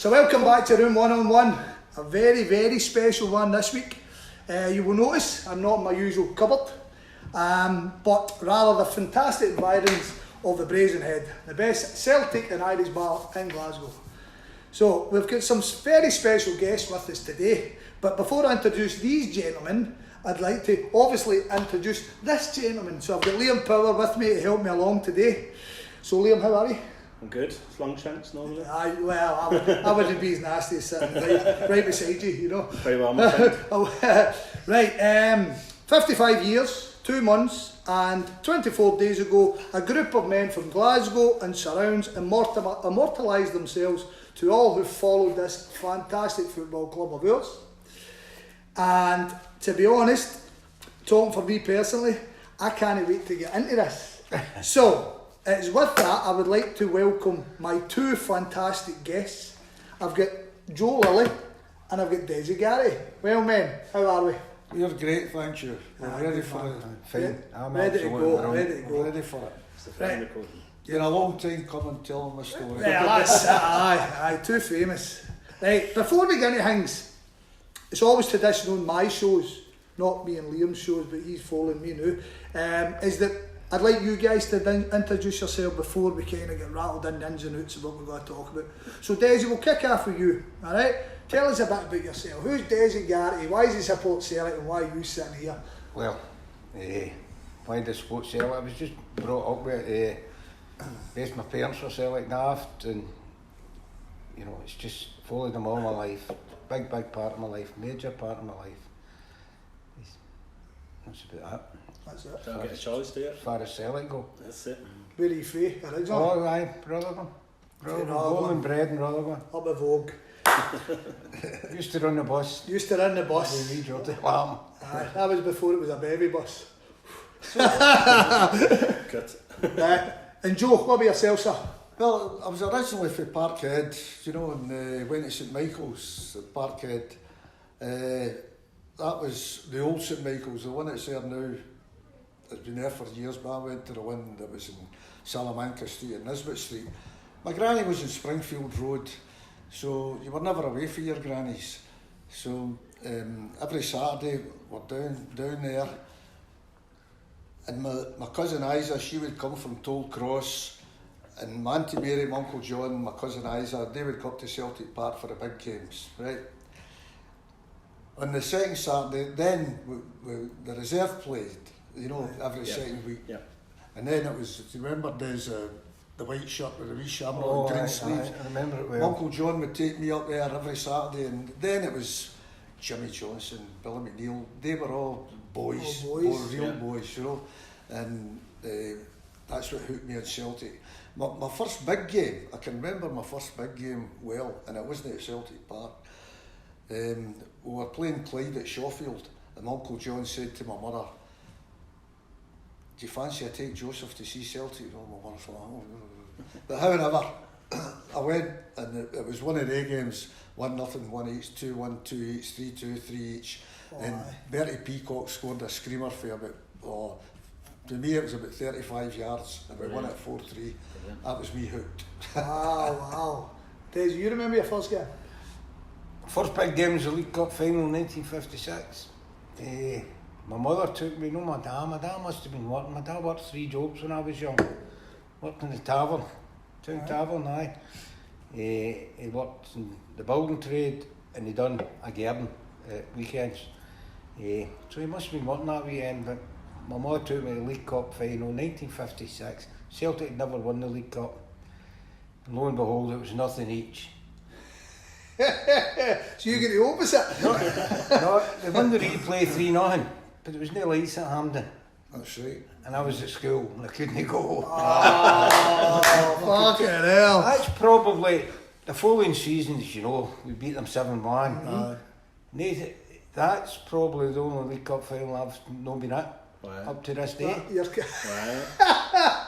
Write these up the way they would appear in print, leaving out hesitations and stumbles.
So welcome back to Room 1-on-1, a very, very special one this week. You will notice I'm not in my usual cupboard, but rather the fantastic environs of the Brazen Head, the best Celtic and Irish bar in Glasgow. So we've got some very special guests with us today, but before I introduce these gentlemen, I'd like to obviously introduce this gentleman. So I've got Liam Power with me to help me along today. So Liam, how are you? I'm good. It's long shanks normally. I wouldn't be as nasty as sitting right beside you, you know. Very well, my friend. Right, 55 years, 2 months and 24 days ago, a group of men from Glasgow and surrounds immortalised themselves to all who followed this fantastic football club of ours. And to be honest, talking for me personally, I can't wait to get into this. So, it's with that I would like to welcome my two fantastic guests. I've got Joe Lilley and I've got Desi Garrity. Well men, how are we? We're great, thank you. We're ready for it. Fine. I'm ready to go. Ready for it. Right. You're a long time coming telling my story. Yeah, that's it. Aye, too famous. Right, before we get into things, it's always traditional in my shows, not me and Liam's shows, but he's following me now, is that I'd like you guys to introduce yourself before we kind of get rattled in the ins and outs of what we're going to talk about. So Desi, we'll kick off with you, alright? Tell us a bit about yourself. Who's Desi Garrity? Why does he support Celtic and why are you sitting here? Well, why does support Celtic? I was just brought up with both my parents were Celtic daft, and you know, it's just followed them all my life. Big part of my life, major part of my life. That's about that. That's it. Don't get a choice, do you? As far as Celtic go. That's it. Where are you free? Originally? Oh, aye, Rutherglen. Born and bred in Rutherglen. Up a Vogue. Used to run the bus. Used to run the bus. With wee Geordie Lamb. Aye, that was before it was a baby bus. Good. And Joe, what about yourself, sir? Well, I was originally from Parkhead, you know, and went to St Michael's at Parkhead. That was the old St Michael's, the one that's there now. It's been there for years, but I went to the one that was in Salamanca Street and Nisbet Street. My granny was in Springfield Road, so you were never away from your grannies. So every Saturday we're down there, and my cousin Isa, she would come from Toll Cross, and my Auntie Mary, my Uncle John, my cousin Isa, they would go up to Celtic Park for the big games, right? On the second Saturday, then the reserve played, you know, every second week. Yeah. And then it was, do you remember there's the white shirt with the wee shamrock and green sleeves? I remember it well. Uncle John would take me up there every Saturday, and then it was Jimmy Johnson, Billy McNeil, they were all boys, real boys, you know, and that's what hooked me on Celtic. My first big game, I can remember my first big game well, and it wasn't at Celtic Park. We were playing Clyde at Shawfield, and Uncle John said to my mother, "Do you fancy I take Joseph to see Celtic?" Oh, my mother thought, oh. But however, I went, and it was one of their games, 1-0, 1-8, 2-1, 2-8, 3-2, 3-each, and Bertie Peacock scored a screamer for about, to me it was about 35 yards, and we won it 4-3. That was me hooked. Wow. Des, you remember your first game? First big game was the League Cup final in 1956. My mother took me, my dad must have been working. My dad worked 3 jobs when I was young. Worked in the tavern, town tavern, aye. He worked in the building trade and he done a garden weekends. So he must have been working that weekend, but my mother took me to the League Cup final in 1956. Celtic had never won the League Cup. And lo and behold, it was nothing each. So you get the opposite? No, they won the replay 3-0, but it was no lights at Hampden. That's right. And I was at school and I couldn't go. Oh, fucking hell. That's probably the following seasons, you know, we beat them 7-1. That's probably the only League Cup final I've not been at up to this day. You're It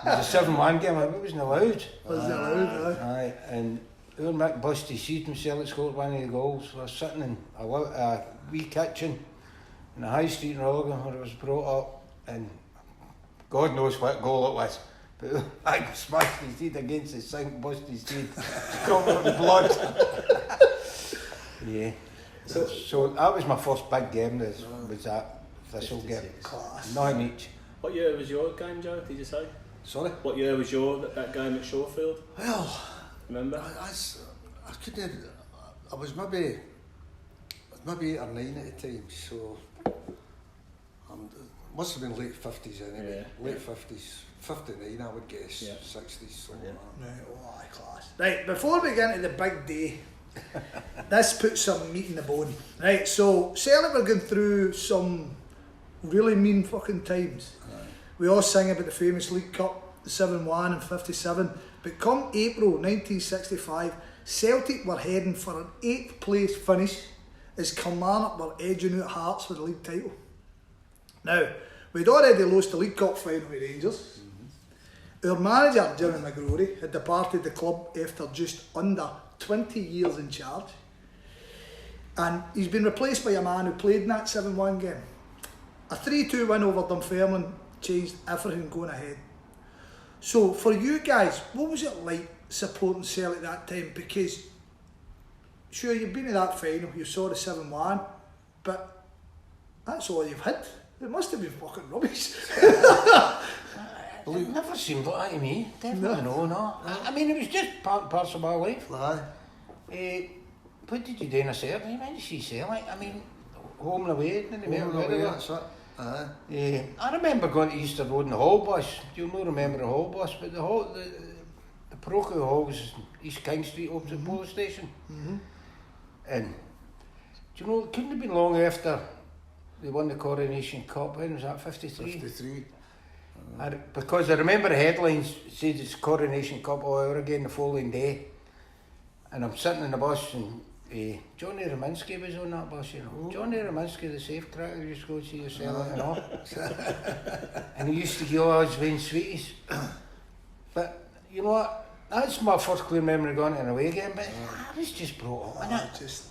was a 7-1 game, it wasn't allowed. wasn't allowed, Aye, and our Mick bust his seat and Celtic scored one of the goals. We were sitting in a wee kitchen in the high street in Rutherglen where it was brought up, and God knows what goal it was. But I smashed his head against the sink, bust his head, covered with blood. Yeah. So that was my first big game. Was that Thistle game? Class. 9 each. What year was your game, Joe? Did you say? Sorry? What year was that game at Shawfield? Well, Remember? I couldn't. I was maybe 8 or 9 at the time, so must have been late 50s anyway. Yeah. Late 50s, 59 I would guess. Yeah. 60s. Something Right, oh, aye, class. Right, before we get into the big day, this puts some meat in the bone. Right, so Celtic were going through some really mean fucking times. We all sing about the famous League Cup, the 7-1 and 57, but come April 1965, Celtic were heading for an 8th place finish as Kilmarnock were edging out Hearts for the league title. Now, we'd already lost the League Cup final with Rangers. Our manager, Jimmy McGrory, had departed the club after just under 20 years in charge. And he's been replaced by a man who played in that 7-1 game. A 3-2 win over Dunfermline changed everything going ahead. So for you guys, what was it like supporting Celtic that time? Because sure, you've been to that final, you saw the 7-1, but that's all you've had. It must have been fucking rubbish. It never seemed like that to me. Definitely no. I mean, it was just part and parcel of my life. Aye. What did you do in a Celtic? You went to see Celtic. I mean, home and away, didn't you? Home and away, that's it. Aye. I remember going to Easter Road in the Hall bus. You'll not remember the Hall bus, but the parochial hall was East King Street up to the police station. Mm-hmm. And do you know, it couldn't have been long after they won the Coronation Cup. When was that? 53? 53. Because I remember the headlines said it's Coronation Cup all over again the following day. And I'm sitting in the bus and Johnny Romanski was on that bus, you know. Oh. Johnny Romanski, the safe cracker, used to go see your Celtic and all. And he used to give all his vein sweeties. But you know what? That's my first clear memory going to an away game, but I was just brought up in it.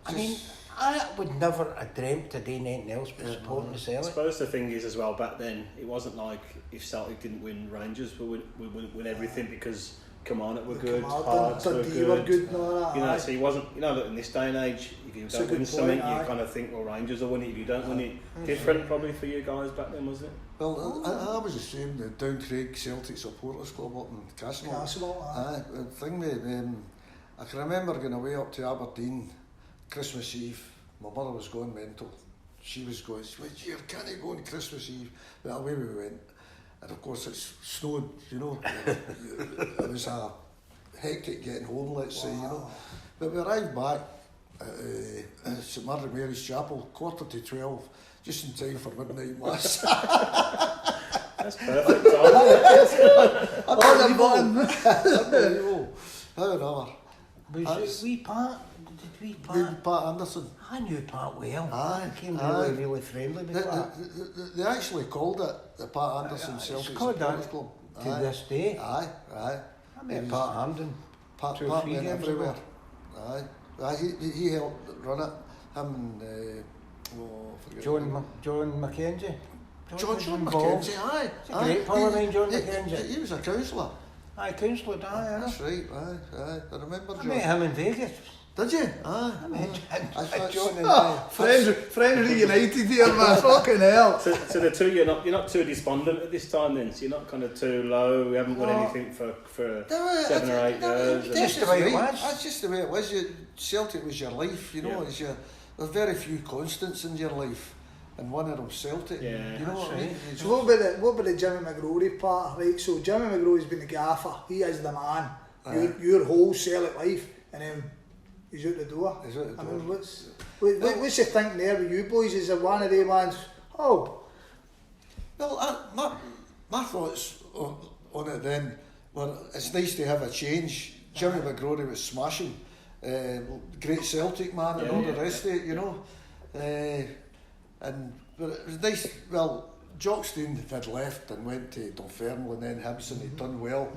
I mean, I would never have dreamt of doing anything else but supporting the I Celtic. suppose the thing is as well, back then, it wasn't like if Celtic didn't win, Rangers would win everything because Kilmarnock were good, Hearts were good. And all that, you know, aye. so he wasn't, you know, in this day and age, if you It's a don't good win something, point, aye. you kind of think, well, Rangers will win it. If you don't win it, different probably for you guys back then, wasn't it? Well, I was the same, the Down Craig Celtic Supporters Club up in Castlemont. Aye. The thing with, I can remember going away up to Aberdeen, Christmas Eve. My mother was going mental. She was going, you can't go on Christmas Eve. But away we went. And of course it's snowed, you know. It was a hectic getting home, let's say, you know. But we arrived back at St Mary Mary's Chapel, 11:45, just in time for midnight mass. That's perfect time. Unbelievable. However, Was we Pat? Did we Pat? Pat Anderson. I knew Pat well. Aye, I became aye. really friendly with Pat. They actually called it the Pat Anderson It's Celtic called Supporters that Club. to this day. Aye. I met He Pat was- Hamden. Pat 2 or 3 went games everywhere. ago. Aye. He helped run it. Him and forget John Mackenzie. John was involved. Mackenzie. Aye. He's a great fellow named John Mackenzie. He was a counsellor. Aye, councillor, aye. That's right. Aye. I remember I John. met him in Vegas. Did you? Aye. I met That's- John in Friends reunited here, man. Fucking hell. So the two, you're not too despondent at this time then, so you're not kind of too low, we haven't won anything for 7 or 8 years. and- Just the way it was. That's just the way it was. Celtic was your life, you know. Yeah. There's very few constants in your life, and one of them Celtic. Yeah, you know what I mean? So what about the Jimmy McGrory part, right? So Jimmy McGrory's been the gaffer. He is the man. Your whole Celtic life, and then he's out the door. He's out the I door. mean, what's the thing there with you boys? Is it one of them ones? Oh, Well, my thoughts on it then were it's nice to have a change. Jimmy McGrory was smashing. Great Celtic man and all the rest of it, you know. But it was nice. Well, Jock Stein had left and went to Dunfermline and then Hibs and he'd done well.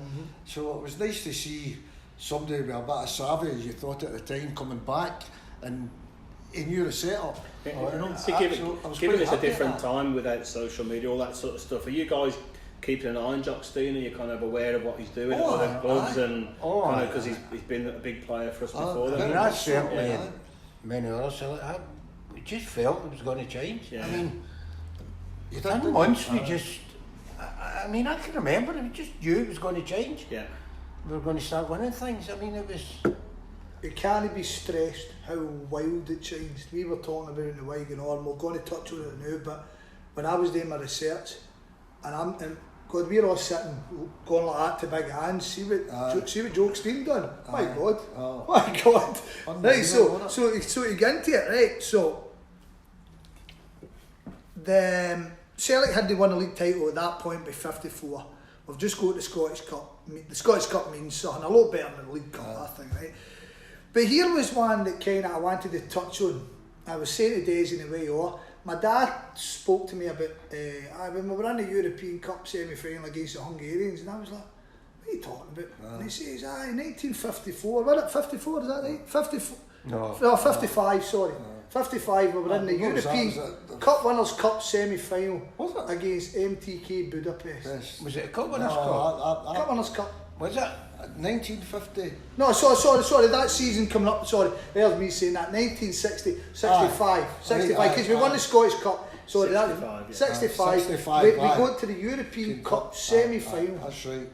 So it was nice to see somebody with a bit of savvy, as you thought at the time, coming back and he knew the setup. See, given it's a different time without social media, all that sort of stuff, are you guys keeping an eye on Jock Stein? Are you kind of aware of what he's doing at other clubs and kind of because he's been a big player for us before? I mean, then? that's certainly many others, we just felt it was going to change. Yeah. I mean, within months we just, I mean, I can remember, we just knew it was going to change. Yeah. We were going to start winning things. I mean, it was... It can't be stressed how wild it changed. We were talking about it in the Wigan on, we're going to touch on it now, but when I was doing my research, and God, we're all sitting going like that to big hands, see what Jock Stein done? My God. Oh. My God. Right, so to get into it, right, so the Celtic had won the league title at that point by 54. We've just got the Scottish Cup. The Scottish Cup means something a lot better than the League Cup, I think, right? But here was one that kind of I wanted to touch on. I was saying to Desi in the way, my dad spoke to me about when we were in the European Cup semi-final against the Hungarians, and I was like, what are you talking about? And he says, 1954, was it 54, is that right? 54? No, 55, sorry. 55, we were in the European Cup Winners' Cup semi-final against MTK Budapest. Was it a Cup Winners' Cup? Cup Winners' Cup. Was it? 1950. No, sorry, that season coming up, there's me saying that, 1960, 65, because we won the Scottish Cup, 65, we got to the European Cup semi-final. That's right,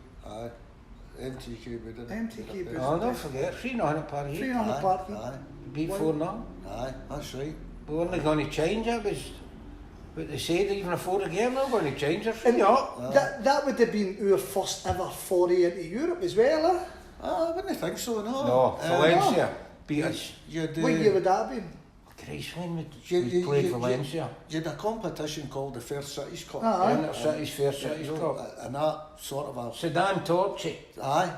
MTK Budapest. MTK Budapest. Oh, don't forget, 3-0 at Paris. 3-0 at Paris. Beat 4-0. Aye, that's right. We weren't going to change it, was what they said, even before the game, we're going to change it. And that would have been our first ever foray into Europe as well, eh? I wouldn't think so, no. No, Valencia beat us. What year would that have been? Christ, when we played Valencia. You had a competition called the Fair Cities Cup. Fair Cities Cup. And that sort of a... Sedan Torchi. Aye.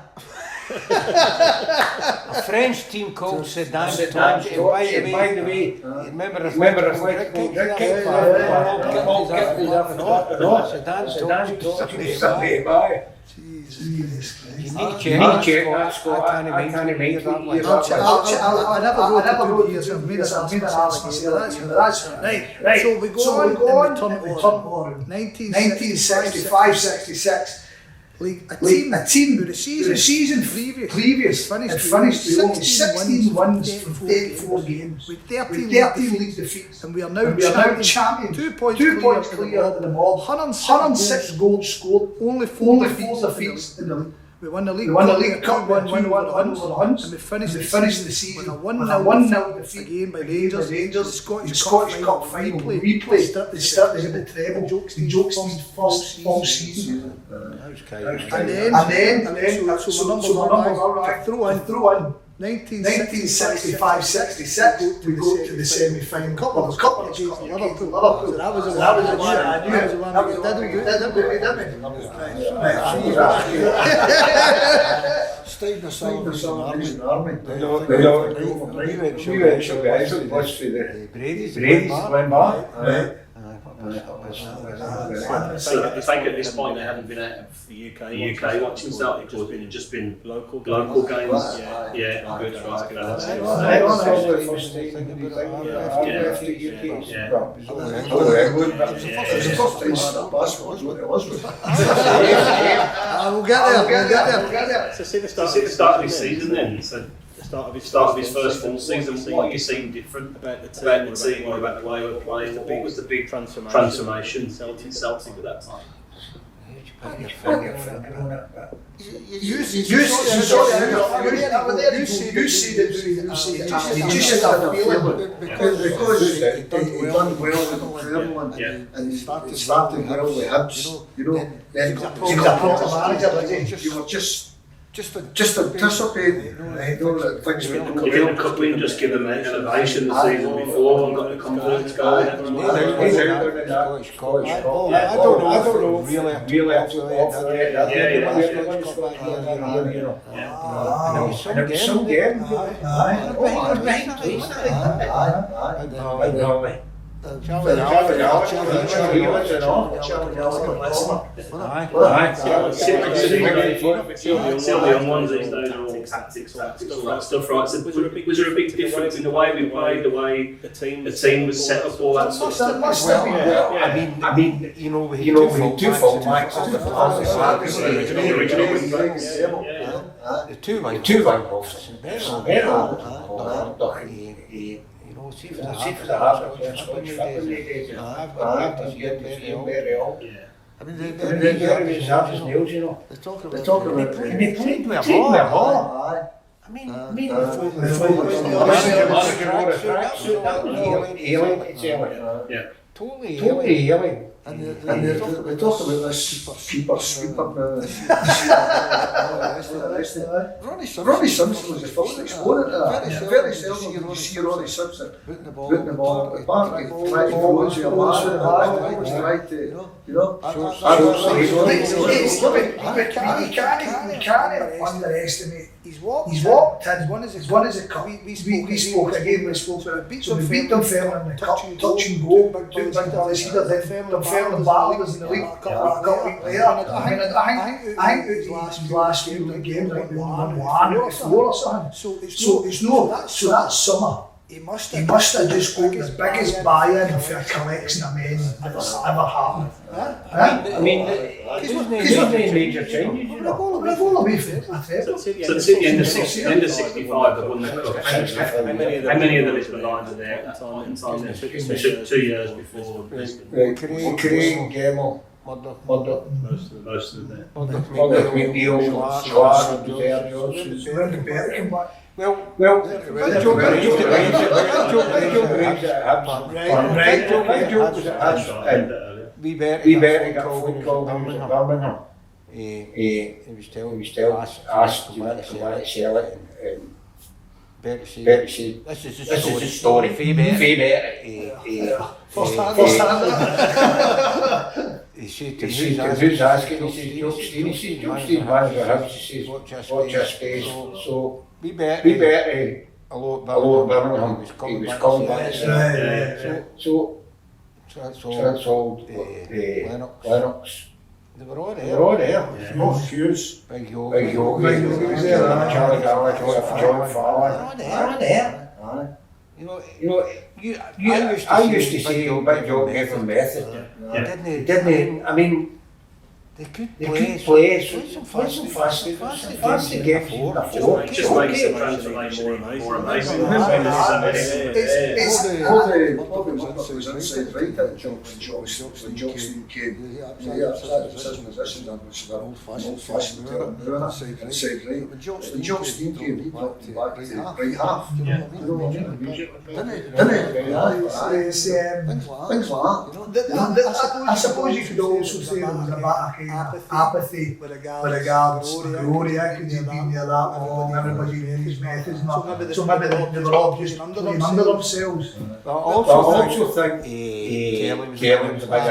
A French team called Sedan Torchi. By the way, remember the French called Rick Sedan Torchi. Jesus Christ. You need to check that score. I can't make that one. I never wrote years. I've made an answer. That's right. So we go on and we turn on 1965, 66. A team who the season previous finished with only 16 wins from 34 games, with 13 league defeats, and we are now champions. 2 points clear of the mob, 106 goals scored, only 4 defeats in the league. We won the League Cup, won over the Hunts, and we finished the season with a 1-0 defeat again by Rangers. The Scottish Cup final replay. They started at the treble. Jock Stein's first full season. And then, so my numbers are right. Throw in 1965-66, we go to the semi-final. Couple of against Liverpool. So that was the one I knew. That was the one we did. Stayed in the Salvation Army. We went so guys who watched the Brady's went back. I think at this point they haven't been out of the UK watching Celtic, just been local games. Yeah, good. We'll get there. So see the start of this season then. So the start of his first full season, what are you seeing different about the team or about the way we're playing? What was the big transformation in Celtic at that time? You see that feeling because he done well with Cleveland and he started well with Hibs, then he was a proper manager, you were just anticipating, that things would go You didn't cut in, just give them an elevation the season before and got the confidence going. I don't know. Really some game. Still the young ones these days are all tactics, all that stuff, right? So was there a big difference in the way we played, the way the team was set up, all that sort of stuff? I mean, we had two full backs. The original the two wing posts. See for the Hearts, Scottish football days. I've got to see it very old. I mean, They're very sharp as nails, you know. they talk about And they played with a ball. Aye. I mean, totally alien. And they talk about this keeper sweeper now. Ronnie Simpson was the first exponent of that. Very seldom you see Ronnie Simpson putting the ball at the back, trying to go into your man, always trying to, you know. You can't underestimate. He's walked in. He's won as a cup. We spoke again. We spoke about it. So we beat them fair in the cup, touch and go. Two big fellas. He did them fair in the battles in the league. A couple weeks later. I think his last few games, like we won 1-4 or something. So it's no. So that summer, he must have just got the biggest buy-in for a collection of men that's ever happened. I mean, there's no major changes, you know. We're all away from it. So it's at the end of 65, they won the cup. How many of the Lisbon lines are there at the time? It's 2 years before Lisbon. Craig, Gemmell, Murdoch. Most of them. Murdoch, McNeil, Schwarz, Johnson. When the better come back. Well, big joke we better got a phone call when he was at Birmingham. He was asked to come to sell it and Bertie said, this is the story, Fee better. First hand. He said to who's asking, he said, Jock Stein. He said, Jock Stein manager house. He says, watch your space. So we bet a lot of Birmingham. He was coming back. So Transsold, Lennox. They were all there. No Hughes. Big Yo. Charlie Gallagher, John Fallon. They're all there. You know, I used to say, Big Joe gave them method. Didn't. I mean, they could play some fast games before. Just makes the transformation more amazing. Bobby was inside right at Jock Stein came. That's his position, which is an old-fashioned inside right. When Jock Stein came, he dropped him back to right half. Things like that. I suppose you could also say there was a bit of kind of apathy with regards to glory. How could you be there that long? Everybody knew his methods. So maybe they were all just playing under themselves. I also think Kelly was a big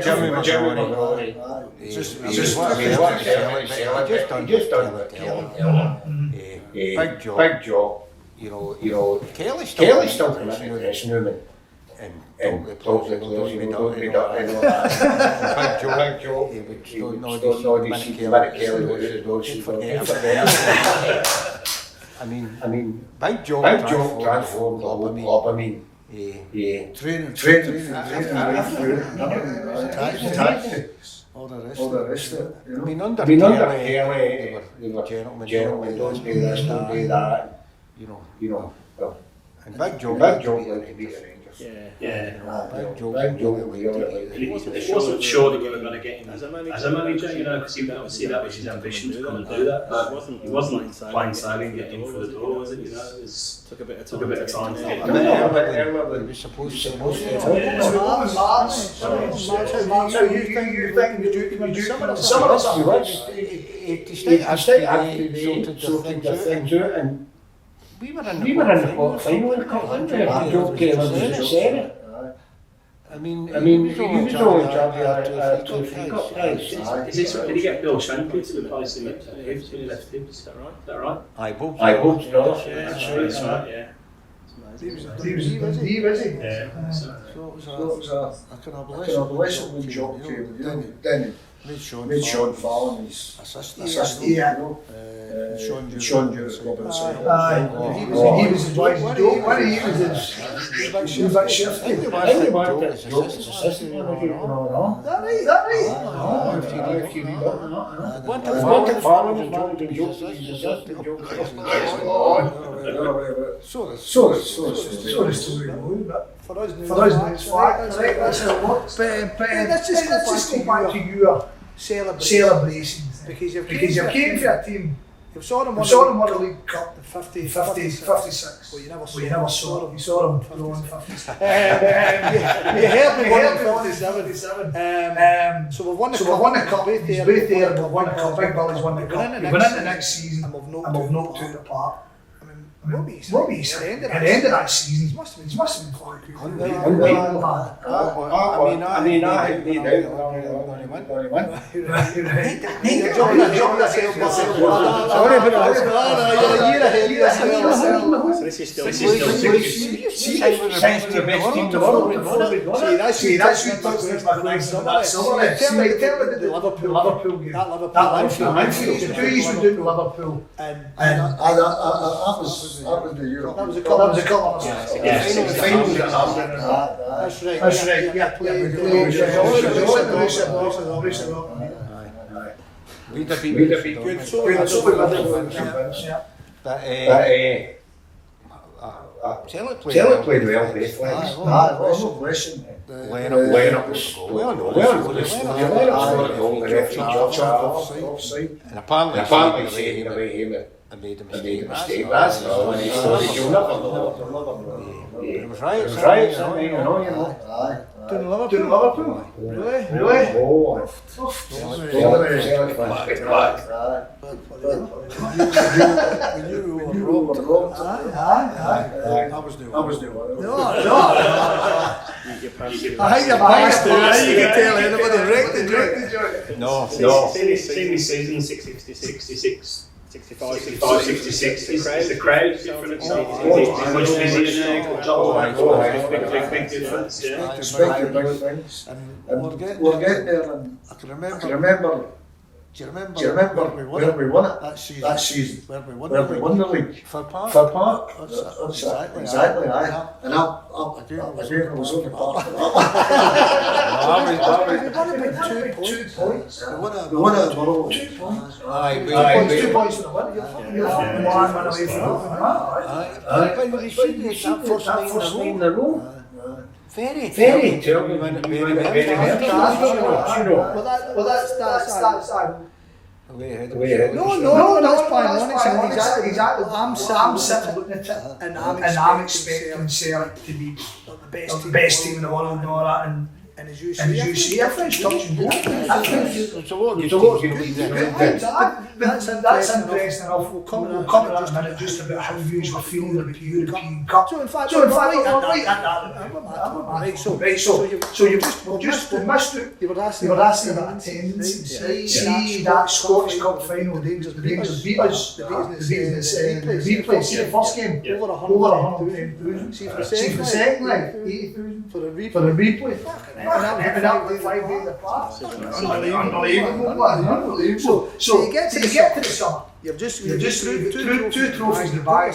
Jimmy McGowan. Just done Big job. You know, Kelly still committed to this Newman. And talk the players, Big Joe, he would still know these Kelly, I mean, Big Joe transformed the whole club. I mean, training, all the rest of it. I mean, under Kelly, they were gentlemen, don't do this, don't do that. You know, well, and Big Joe like to beat the Rangers. Big Joe He wasn't sure that we were going to get him as a manager, you know, because he obviously that was his ambition to come and do that. He wasn't plain sailing getting in through the door, was it? You know, it took a bit of time to get He was supposed to. So you think you do some of sorted the things out, and we were in the quarter-final in the cup, weren't we? Joe came in as a seven. I mean, he was only charged 2 or 3 cup prize. Did he get Bill Shankly to replace him at Hibs when he left Hibs? Is that right? I hope so. That's right, yeah. He was he? Yeah. So it was a kind of blessing when Jock came. Then made Sean Fallon his assistant. Sean Jewett Robinson. He was his wife's dope. He was his shifty. Assistant manager and all that. Is that right? So the story goes, but for us it's fact. That's how it works. But let's just go back to your celebrations. Because you've came for a team. You saw them win the League Cup, the 56. Well, you never saw them. You saw them throwing 56. You heard me won 57. So we've won the Cup. Both there, we've won the Cup. Big Billy's won the Cup. We've went into next season and we've knocked out the park. What were you saying? At the end of that season, he must have been quite good. Unbelievable. I mean, I had been out when he went. Sorry, but you're a year ahead of yourself. So this is still the best team to follow. See, that's you touched this by the nice summer. Tell me the Liverpool game. That Anfield. The 2 years we did to Liverpool. And that was the Euro. That was a couple. That's right. Yeah, played. We'd have been good. So we Celtic played well, both legs. No question. Leonard was offside. And apparently I made a mistake. That's when he started doing it. It was right. Doing Liverpool? Really? Oh, we were robbed. I was doing it. No. I think you're past it. You can tell anybody wrecked the joke. No. Same season, 66. 65, 66 is the crowd different. It's much busier now. Big difference. Expected big things. And we're getting there. And I can remember. Do you remember where we won it? That season. Where we won the league. For Park. Exactly. Aye. And I was on the park. We won it. 2 points. Aye. 2 points for the win. You're fucking one man away from it. But they shouldn't have that first name in a row. Very terrible. Well, that's way ahead. No, that's fine. Exactly. I'm sitting looking at it, and I'm expecting Celtic to be the best team in the world and all that. And as you see, a French touch and go. It's a lot of That's interesting enough. We'll come to that in a minute, just about how you were feeling about the European Cup. So in fact, we're right at that. So you've just missed it. You were asking about attendance. See that Scottish Cup final, the Rangers beat us. The replay. See the first game, over 100,000. See for the second leg, 80,000 for the replay. And that was 5 days apart. Unbelievable. So you get to the summer. You've just two trophies in the bag.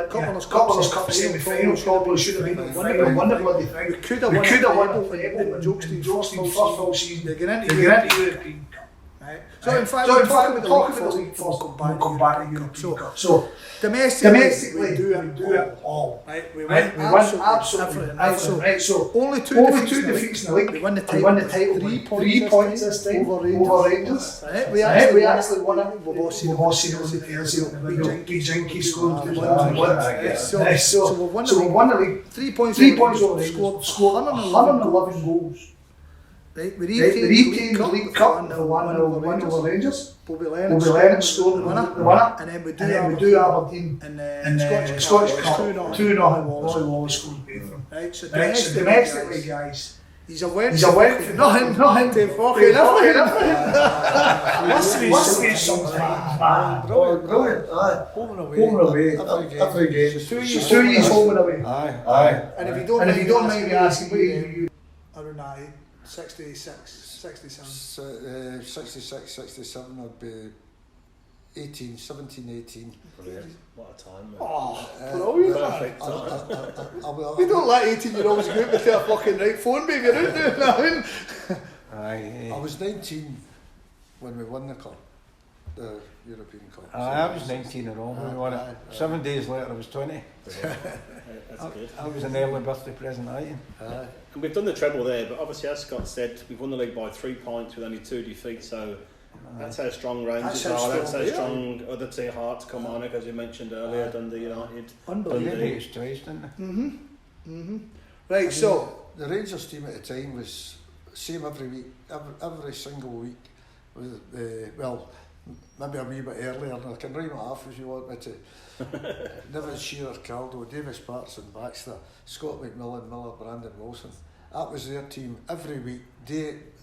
Couple of cup semi-final. Probably should have been won the bloody thing. We could have won it in Jock Stein's first full season. They're getting into European Cup. So in fact, we'll talk about the league first. We'll come back to the European Cup. So domestically, we do it all. Right? We win absolutely. Right? So only two defeats in the league. We won the title. 3 points this time over Rangers. Right? We actually won it. We've all seen it on the Thursday. Big Jinky scored. So we've won the league. 3 points over Rangers. Scored 111 goals. Right, we retained the League Cup and the win over Rangers. Bobby Lennon scored the winner, and then we do Aberdeen in the Scottish Cup 2-0. Wallace scored both of them. Right, so domestically, guys, he's a win. Nothing to fucking everything. Brilliant. Home and away. Every game. 2 years home and away. Aye. And if you don't mind me asking, where you around that? 66, 67. 66, 67 would be 17, 18. Brilliant. What a time, man. Oh, brilliant. Perfect time. We don't let 18-year-olds go out with a fucking right phone, baby. You're out doing nothing. I was 19 when we won the cup, the European Cup. I was 19 and all when we won it. 7 days later I was 20. That's good. I was an early birthday present, And we've done the treble there, but obviously, as Scott said, we've won the league by 3 points with only 2 defeats, so that's how strong Rangers are. That's how strong other two Hearts come on, as you mentioned earlier, Dundee United. Unbelievable. They beat us twice, didn't they? Right, so the Rangers team at the time was same every week, every single week. Well, maybe a wee bit earlier, and I can rhyme it off if you want me to. Niven, Shearer, Caldo, Davis, Patterson, Baxter, Scott McMillan, Miller, Brandon Wilson. That was their team every week,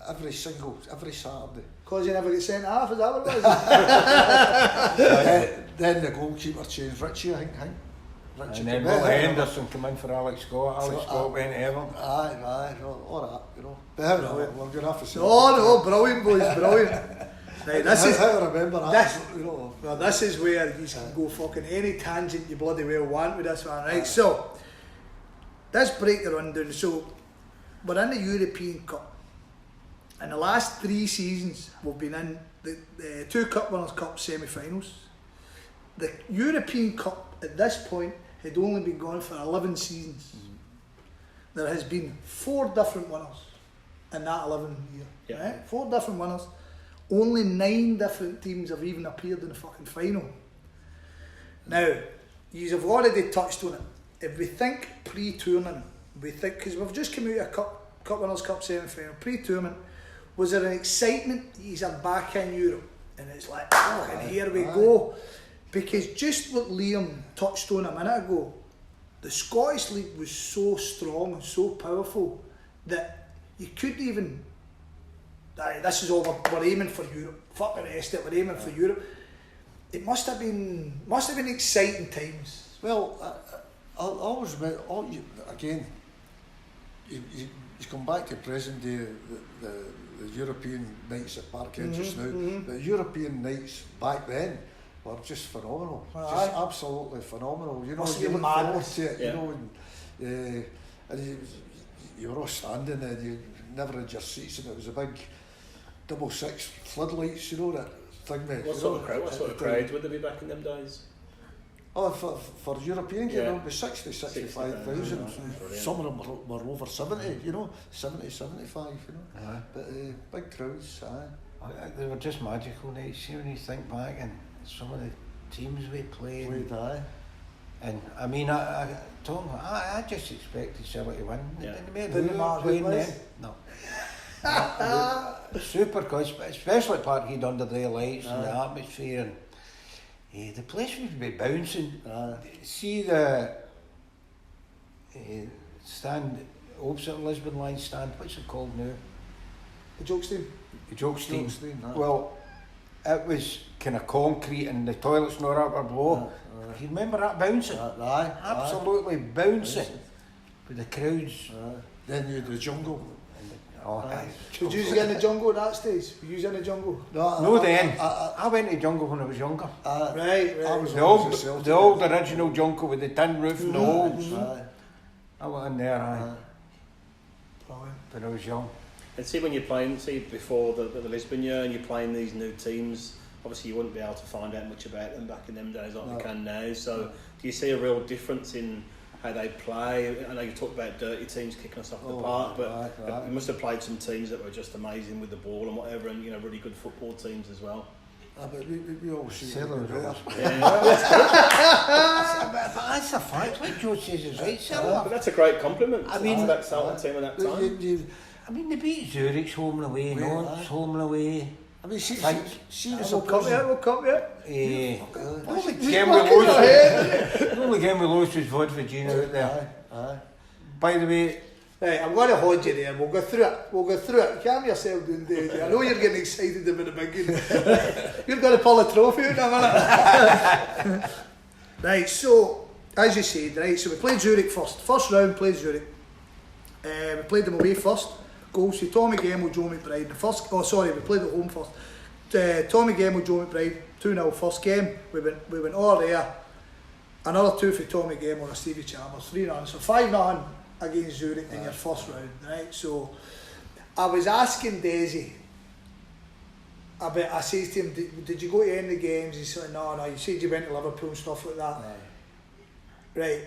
every Saturday. because you never get sent off, is that what it was? Then the goalkeeper changed, Richie, I think. Richie, and then Will Henderson came in for Alex Scott. Alex Scott went to Everton. Aye, all that, you know. But how we're going to have to say. No, brilliant, boys, brilliant. Right, this is how I remember that. You know. Well, this is where you can go fucking any tangent you bloody well want with this one, right? So, let's break the rundown. So, we're in the European Cup. In the last 3 seasons, we've been in the 2 Cup Winners' Cup semi-finals. The European Cup, at this point, had only been going for 11 seasons. There has been 4 different winners in that 11 year, right? 4 different winners. Only 9 different teams have even appeared in the fucking final. Now, you have already touched on it. If we think pre-tournament, because we've just come out of Cup Winners' Cup semi-final, pre-tournament, was there an excitement? He's back in Europe, and it's like, and here we go. Because just what Liam touched on a minute ago, the Scottish League was so strong and so powerful that you couldn't even. This is all we're aiming for Europe. Fuck the rest of it, we're aiming for Europe. It must have been exciting times. Well, I always again. You come back to present day, the European nights at Park Entrance now. The European nights back then were just phenomenal, just absolutely phenomenal. You know, you look forward to it. You know, and you were all standing and you never had your seats, and it was a big 6 floodlights, you know, that thing. What sort of crowds would there be back in them days? Oh, for European game, it would be 60, 65,000. Some of them were over 70, you know, 70, 75, you know. But big crowds, They were just magical nights. See, when you think back and some of the teams we played. And I mean, I just expected Celtic to win. Didn't matter then. No. Super, cause especially Parkhead under the lights and the atmosphere, and the place would be bouncing. See the stand opposite the Lisbon line stand. What's it called now? The Jock Stein. The Jock Stein. Well, it was kind of concrete, and the toilets not up or below. You remember that bouncing? Absolutely bouncing with the crowds. Then you had the jungle. Did you get in the jungle at that stage? Were you in the jungle? No, then. I went to the jungle when I was younger. Right. I was the old original jungle with the tin roof and the holes. I went in there, when I was young. And see, when you're playing, before the Lisbon year, and you're playing these new teams, obviously you wouldn't be able to find out much about them back in them days like we can now. So do you see a real difference in how they play? I know you talked about dirty teams kicking us off the park, but you must have played some teams that were just amazing with the ball and whatever, and really good football teams as well. But we all see them there. That's a fact. What Joe says is right, but that's a great compliment. I mean, that Celtic team at that time. I mean, they beat Zurich home and away, Nantes home and away. I mean, see, we'll come yet. The only game we lost was Vodvagina out there. By the way, right, I'm going to hold you there. We'll go through it. Calm yourself down, Desi. I know you're getting excited about the big game. You're going to pull a trophy out in a minute. Right, so as you said, so we played Zurich first. First round, played Zurich. We played them away first. Goals to Tommy Gemmell, Joe McBride. We played at home first. Tommy Gemmell, Joe McBride, 2-0 first game. We went all there. Another 2 for Tommy Gemmell and Stevie Chalmers, 3-0. So 5-0 against Zurich in your first round, right? So I was asking Desi about, I said to him, did you go to any of the games? He said, no, you said you went to Liverpool and stuff like that. Right.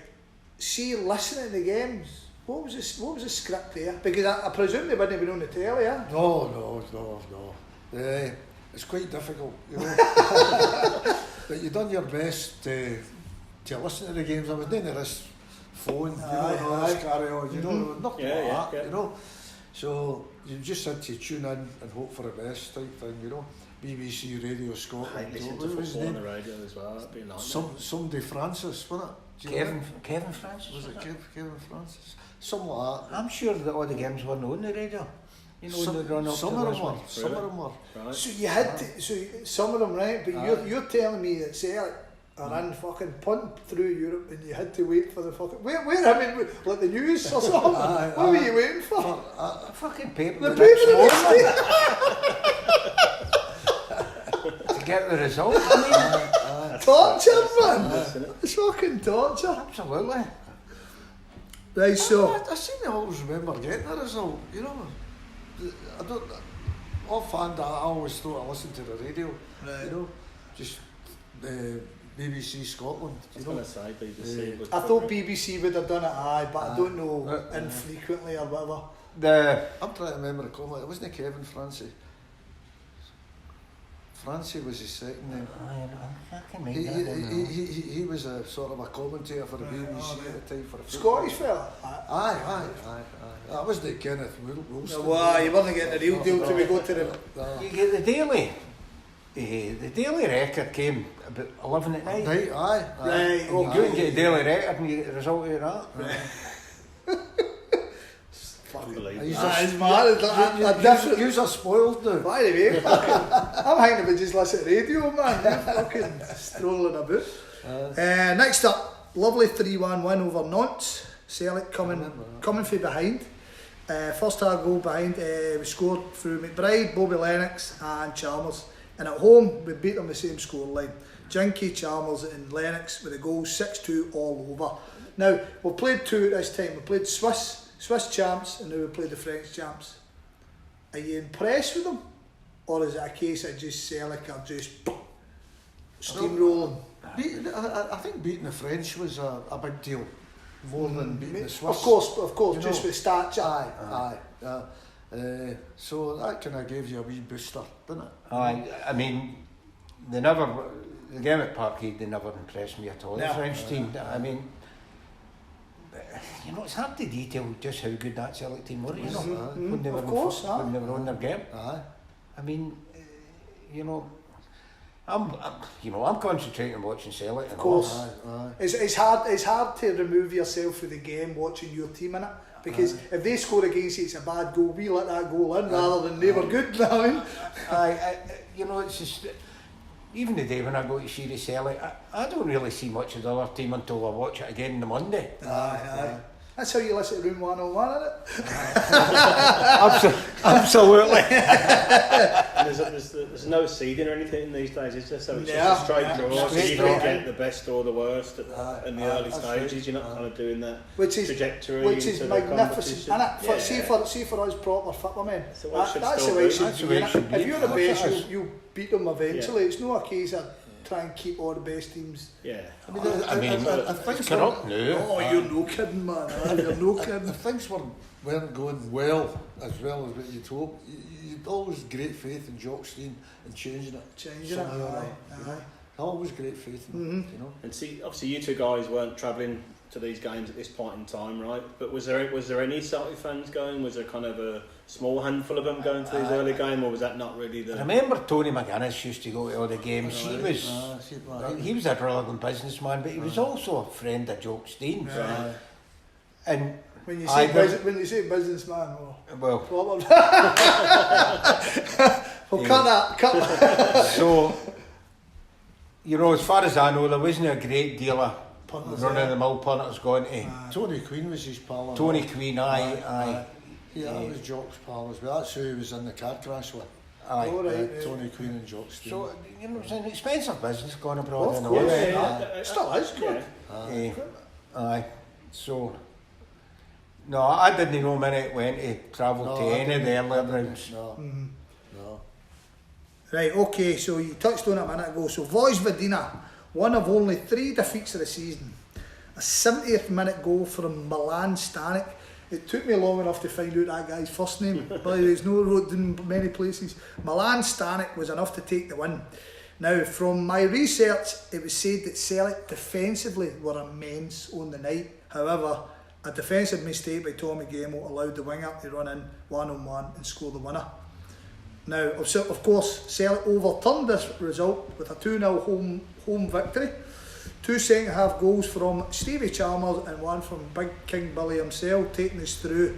See, listening to the games, what was the script there? Because I presume they wouldn't have been on the telly, yeah? No. It's quite difficult, you know. But you done your best to listen to the games. I was doing this phone, this carry on, you know, nothing like that, you know. So you just had to tune in and hope for the best type thing, you know. BBC Radio Scotland. I listened to football on the radio as well. That'd be nice. Somebody Francis, wasn't it? Kevin Francis? Was it Kevin Francis? Something like that. I'm sure that all the games weren't on the radio. You know, some of them were. Right. So you had to, some of them, right? But you're telling me that Celtic are in fucking punting through Europe and you had to wait for the fucking... Where I mean, like the news or something? What were you waiting for? A fucking paper. The paper the next day. To get the result, I mean. Torture, man. It's fucking torture. Absolutely. Right, so... I seem to always remember getting the result, you know. I don't... Offhand, I always thought I listened to the radio, you know. Just... BBC Scotland, you know. BBC I thought BBC would have done it, but I don't know, infrequently or whatever. I'm trying to remember the comment. It wasn't Kevin Francie. Francie was his second name. I can make that. He was a sort of a commentator for the BBC at the time for a Scottish fella? Aye. That wasn't Kenneth Wilson. Well, you weren't getting the real deal till we go to the... You get the Daily. The Daily Record came about 11 at night. Right, aye. Right, You go and get a Daily Record and you get the result of that. It's mad. You're spoiled now. By the way, I'm hanging about just listening to radio, man. You're fucking strolling about. Next up, lovely 3-1 win over Nantes. Celtic coming from behind. First half goal behind, we scored through McBride, Bobby Lennox and Chalmers. And at home, we beat them the same scoreline. Jinky, Chalmers and Lennox with the goals, 6-2 all over. Now, we've played two at this time. We played Swiss champs and now we played the French champs. Are you impressed with them? Or is it a case of just Celtic are just steamrolling? I think beating the French was a big deal. More than beating the Swiss. Of course, you just know, with stature. Aye. So that kind of gave you a wee booster, didn't it? I mean, the game at Parkhead, they never impressed me at all. The French team, I mean, you know, it's hard to detail just how good that Celtic team were, you know, when they were when they were on their game. I mean, you know, I'm concentrating on watching Celtic. Of course, it's hard to remove yourself from the game watching your team in it. Because if they score against you, it's a bad goal. We let that goal in rather than they were good. You know, it's just even the day when I go to see the Celtic, I don't really see much of the other team until I watch it again on the Monday. That's how you listen to Room 101, isn't it? Absolutely. There's no seeding or anything in these days, is there? So it's just a straight draw. So you don't get the best or the worst in the early stages. You're not kind of doing that trajectory. Which is magnificent. And see for us proper football men, that's the way it should be. If you're the best, you beat them eventually. It's not a case of try and keep all the best teams. I think it's corrupt now. You're no kidding, man. You're no kidding. If things weren't going well as what you'd hope, you'd always great faith in Jock Stein and changing it. Always great faith in it, you know. And see, obviously you two guys weren't travelling to these games at this point in time, right? But was there any Celtic fans going? Was there kind of a small handful of them going to these early games, or was that not really the... I remember Tony McGuinness used to go to all the games. He was a brilliant businessman, but he was also a friend of Jock Stein. Right. And when you say businessman, well, cut that. So, you know, as far as I know, there wasn't a great deal of run-of-the-mill punters going to... Tony Queen was his pal. Tony Queen, aye. Yeah, that was Jock's pal as well. That's who he was in the car crash with. Aye. All right, Tony Queen and Jock Stein. So, you know, it's an expensive business going abroad Of in a course, way. it still is good. Aye. So, no, I didn't know when it went to travel to any of the earlier rounds. No. No. Right, okay, so you touched on it a minute ago. So Vojvodina, one of only 3 defeats of the season. A 70th minute goal from Milan Stanic. It took me long enough to find out that guy's first name. By the way, it's no wrote in many places. Milan Stanic was enough to take the win. Now, from my research, it was said that Celtic defensively were immense on the night. However, a defensive mistake by Tommy Gamo allowed the winger to run in 1-on-1 and score the winner. Now, of course, Celtic overturned this result with a 2-0 home victory. 2 second half goals from Stevie Chalmers and 1 from Big King Billy himself, taking us through.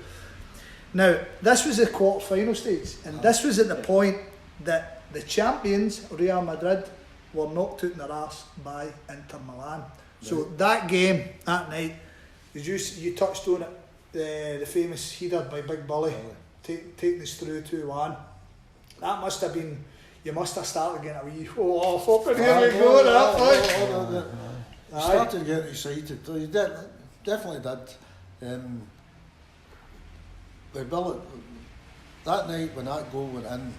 Now, this was the quarter-final stage, and this was at the point that the champions, Real Madrid, were knocked out in their arse by Inter Milan. So that game, that night, you touched on it, the famous header by Big Billy, taking us through 2-1. That must have been, you must have started getting a wee, oh, fucking here we go at that point. You started getting excited. You definitely did. But Bill, that night when that goal went in,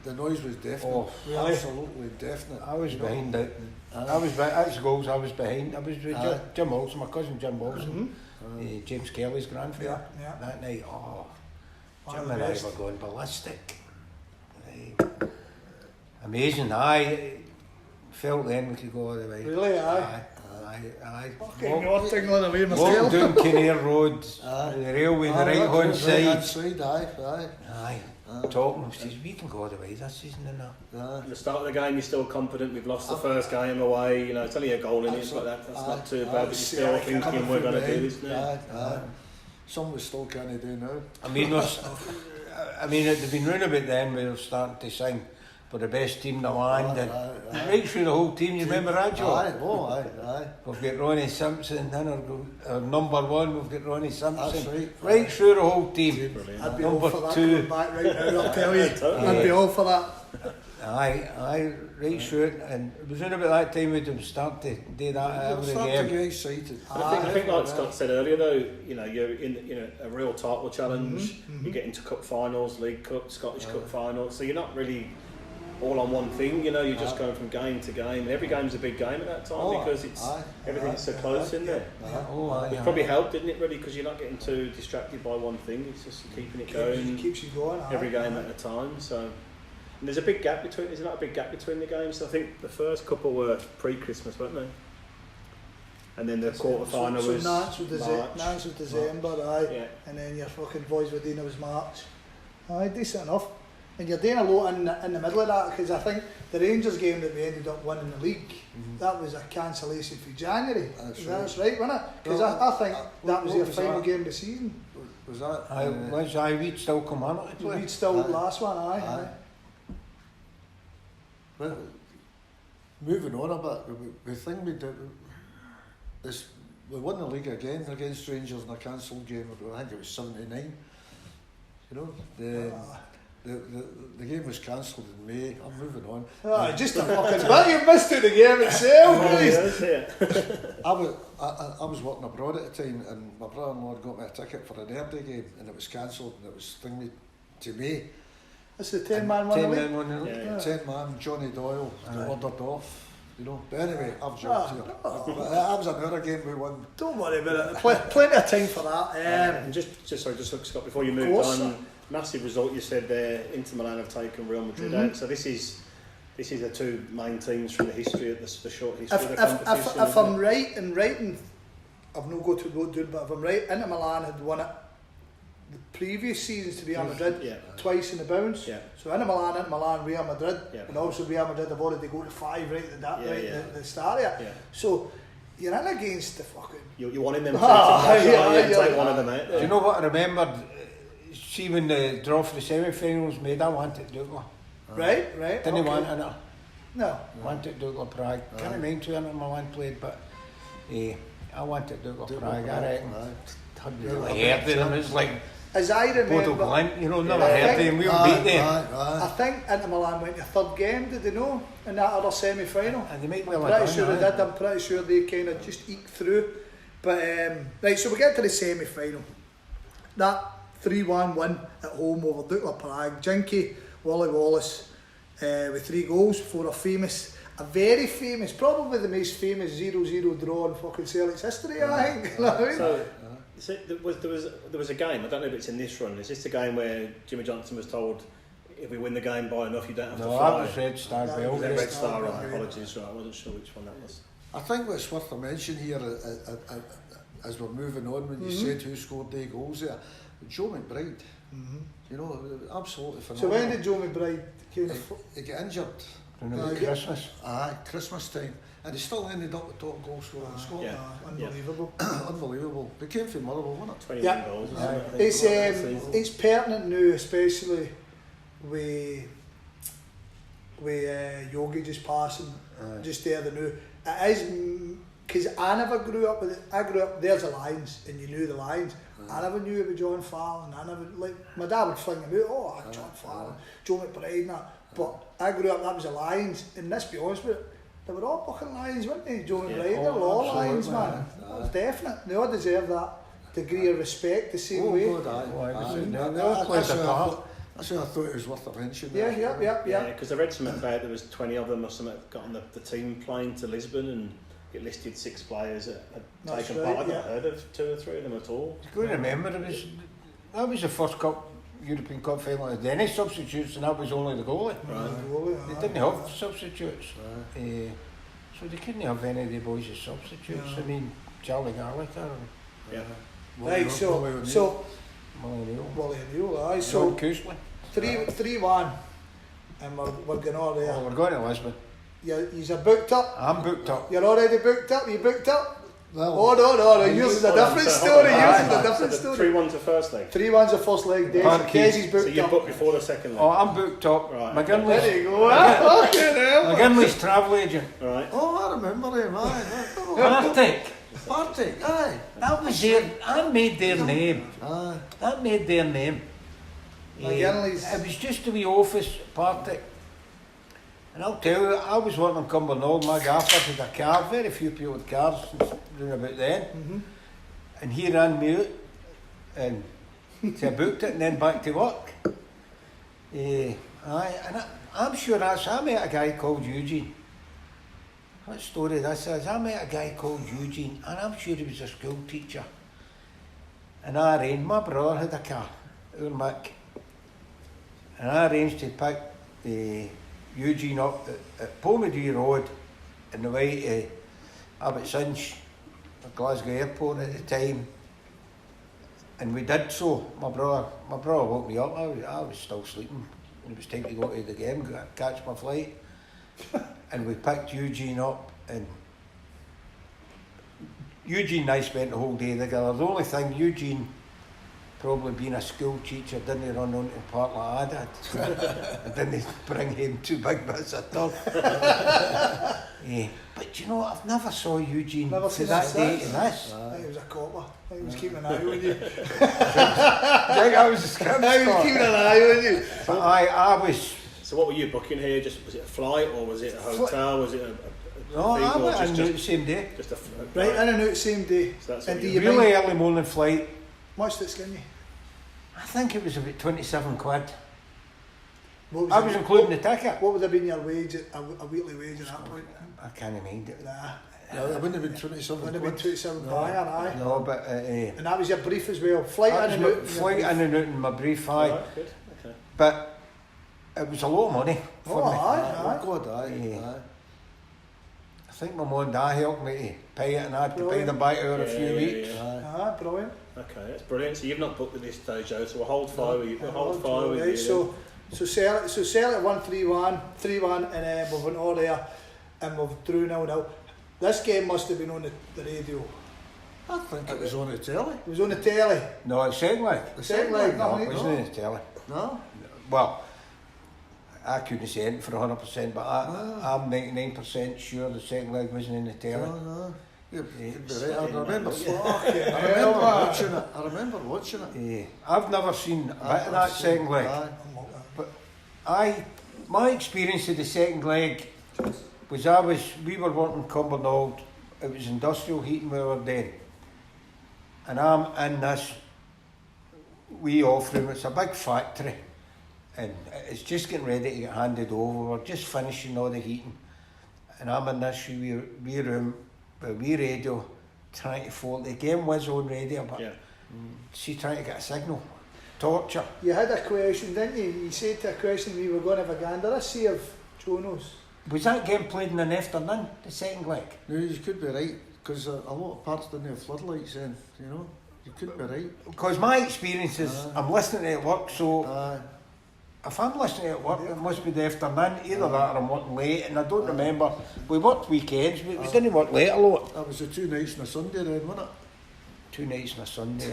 the noise was definite. Oh, absolutely definite. I was behind it. I was that's goals. I was behind. I was with Jim Wilson, my cousin Jim Wilson, James Kelly's grandfather. Yeah. That night, Jim and I were going ballistic. Amazing. I felt then we could go all the way. Really, aye. Fucking you're tingling away Walking myself. down Kinnair Road, the railway, the right hand side. Aye. Talking, says we can go all the way this season and that. At the start of the game, you're still confident. We've lost the first game away. You know, it's only a goal in it, but that's not too bad. But you're still thinking we're going to do this now. Some we still can't do now. I mean, it'd been round about then we were starting to sing for the best team in the land, and right through the whole team. You remember that, Joe? Aye. We've got Ronnie Simpson, then our number 1. We've got Ronnie Simpson. That's right through the whole team. I'd be all for that. 2. Back right now, I'll tell you. I'd be all for that. Aye, right through it, and it was around about that time we'd start to do that every game. To get excited. I think like Scott said earlier, though, you know, you're in a real title challenge. You get into cup finals, League Cup, Scottish Cup finals, so you're not really all on one thing. You know, you're just going from game to game. Every game's a big game at that time because everything's so close in there. It probably helped, didn't it, really, because you're not getting too distracted by one thing. It's just keeping it going. Keeps you going. Every game at a time. So. And there's a big gap between. There's not a big gap between the games. So I think the first couple were pre-Christmas, weren't they? And then the quarter-final was Nantes was March. December, and then your fucking Vojvodina was March. Aye, decent enough. And you're doing a lot in the middle of that, because I think the Rangers game that we ended up winning the league, that was a cancellation for January. That's right, wasn't it? Because I think that was their final game of the season. Was that? Aye, we'd still come on it. We'd still last one, aye. Well, moving on a bit, the thing we did is we won the league again against Rangers in a cancelled game. I think it was 79. You know, the game was cancelled in May. I'm moving on. Just a fucking well, you missed it the game itself. I was working abroad at the time, and my brother-in-law got me a ticket for an Derby game, and it was cancelled, and it was thingy to me. That's the 10-man one. 10-man, Johnny Doyle, ordered off. You know, but anyway, I've jumped here. That was another game we won. Don't worry about it. Plenty of time for that. And just look, Scott, before you moved on, massive result you said there. Inter Milan have taken Real Madrid out. So this is the 2 main teams from the history of the short history of the competition. If I'm right in writing, I've no go to do it, but if I'm right, Inter Milan had won it the previous seasons to Real Madrid twice in the bounce. So Inter Milan, Real Madrid, and also Real Madrid have already got to 5 right at the start of it. So you're in against the fucking. You're wanting them to take one of them out. Do you know what I remembered? See when the draw for the semi-finals made, I wanted Dukla. Right. Didn't want in it. No. Wanted Dukla Prague. Can't remember who Inter Milan played, but I wanted Dukla Prague. I reckon. It was like As I remember, Bodo Glimt, you know, never heard of them, we'll beat them. I think Inter Milan went to third game, did they know, in that other semi-final? And they make well I'm pretty sure they did, I'm pretty sure they kind of just eked through. But, right, so we get to the semi-final. That 3-1 win at home over Dukla Prague. Jinky, Wally Wallace, with 3 goals for a very famous, probably the most famous 0-0 draw in fucking Celtic's history, I think. So, there was a game, I don't know if it's in this run, is this the game where Jimmy Johnson was told, if we win the game by enough, you don't have to fly? No, that was Red Star Belgrade. Red Star, apologies, right, I wasn't sure which one that was. I think what's worth a mention here, as we're moving on, when you said who scored the goals there, Joe McBride. You know, absolutely phenomenal. So when did Joe McBride he got injured? Christmas. Christmas time. And he still ended up the top goal scorer in Scotland. Unbelievable. Unbelievable. They came from Motherwell, wasn't it? 21 goals. It's pertinent now, especially with Yogi just passing, just there the new. It is, because I never grew up with it. I grew up, there's the Lions, and you knew the Lions. I never knew it was John Fallon. I never, like, my dad would fling him out, John Fallon, Joe McBride and that. But I grew up, that was the Lions, and let's be honest with it, they were all fucking Lions, weren't they? Joe McBride, they were all Lions, man. That was definite. They all deserve that degree of respect the same way. That's why I thought it was worth a mention. Yeah, because I read something about there was 20 of them or something got on the team plane to Lisbon, and it listed 6 players that had taken part. I've not heard of 2 or 3 of them at all. You've got to remember, that was the first European Cup final with any substitutes, and that was only the goalie. They didn't have substitutes. So they couldn't have any of the boys as substitutes. I mean, Charlie Gallagher. Right, so Wally O'Neill, so 3-1, and we're going on there. Well, we're going to Lisbon. You're booked up. I'm booked up. You're already booked up. You booked up. Well, no. Yours is a different story. Yours is a different story. 3-1's the first leg. 3-1's the first leg. Desi's booked up. So you're booked before the second leg. Oh, I'm booked up. Right. There you go. McGinley's travel agent. Right. Oh, I remember him. Partick. Aye. That was that made their name. That made their name. It was just a wee office, Partick. And I'll tell you, I was working on Cumbernauld, my gaffer had a car, very few people with cars doing about then. And he ran me out, and so I booked it and then back to work. And I'm sure I met a guy called Eugene. What story this is? I met a guy called Eugene, and I'm sure he was a school teacher. And I arranged, my brother had a car, our Mick, and I arranged to pick Eugene up at Pomedy Road on the way to Abbotssinch, Glasgow Airport at the time. And we did so. My brother woke me up. I was still sleeping. It was time to go to the game, catch my flight. And we picked Eugene up, and Eugene and I spent the whole day together. The only thing, Eugene, probably being a school teacher, didn't run onto the park like I did. I didn't bring him 2 big bits of turf. But you know, I've never saw Eugene to that day to this. I think he was a copper. I think he was keeping an eye on you. I think I was a skip. I was keeping an eye on you. But I was... So what were you booking here? Was it a flight, or was it a hotel? Was it a No, I went in the same day. Just a right, in and out same day. So that's and what do you you Really early morning flight. much did skin you? I think it was about 27 quid. What I was including the ticket. What would have been your wage, a weekly wage at that point? I can't mind it. Nah. Yeah, it wouldn't have been 27. Wouldn't have been 27 aye. No, but... and that was your brief as well? Flight in and out? Flight in and out in my brief, aye. Right, good. Okay. But it was a lot of money for me. Oh, God, aye. I think my mum and dad helped me to pay it, and I had to pay them back over a few weeks. Ah, brilliant. Okay, that's brilliant. So you've not booked at this stage, Joe, so we'll hold fire with you. We'll hold fire with you. So Celtic won 3-1, and then we went all there, and we've drew 0-0. This game must have been on the radio. I think it was on the telly. It was on the telly. No, it's second leg. The second leg, No, no, it wasn't on the telly. No? Well, I couldn't say anything for 100%, but I'm 99% sure the second leg wasn't in the telly. No. Yeah, could be right. I remember watching it. I've never seen a bit of that second leg. But my experience of the second leg was we were working Cumbernauld, it was industrial heating we were doing. And I'm in this wee off room, it's a big factory. And it's just getting ready to get handed over, we're just finishing all the heating. And I'm in this wee room, with a wee radio, trying to phone. The game was on radio, but she trying to get a signal. Torture. You had a question, didn't you? You said to a question we were going to have a gander. Let's see if Joe knows. Was that game played in an afternoon, the second leg? No, you could be right, because a lot of parts didn't have floodlights then, you know. You could be right. Because my experience is, I'm listening to it at work, so if I'm listening to it at work, it must be the afternoon, either that or I'm working late, and I don't remember. We worked weekends, but we didn't work late a lot. That was the 2 nights and a Sunday then, wasn't it? 2 nights and a Sunday.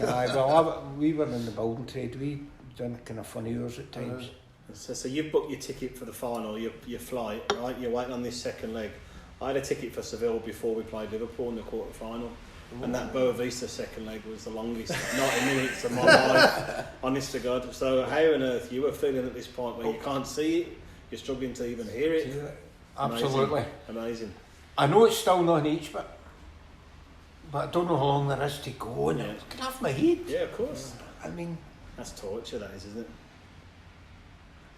We were in the building trade, we done kind of funny hours at times. So you've booked your ticket for the final, your flight, right? You're waiting on this second leg. I had a ticket for Seville before we played Liverpool in the quarter final. And that Boa Vista second leg was the longest 90 minutes of my life, honest to God. So how on earth you were feeling at this point where you can't see it, you're struggling to even hear it? Absolutely. Amazing. I know it's still not an each bit, but I don't know how long there is to go, and it can have my head. Yeah, of course. I mean, that's torture, that is, isn't it?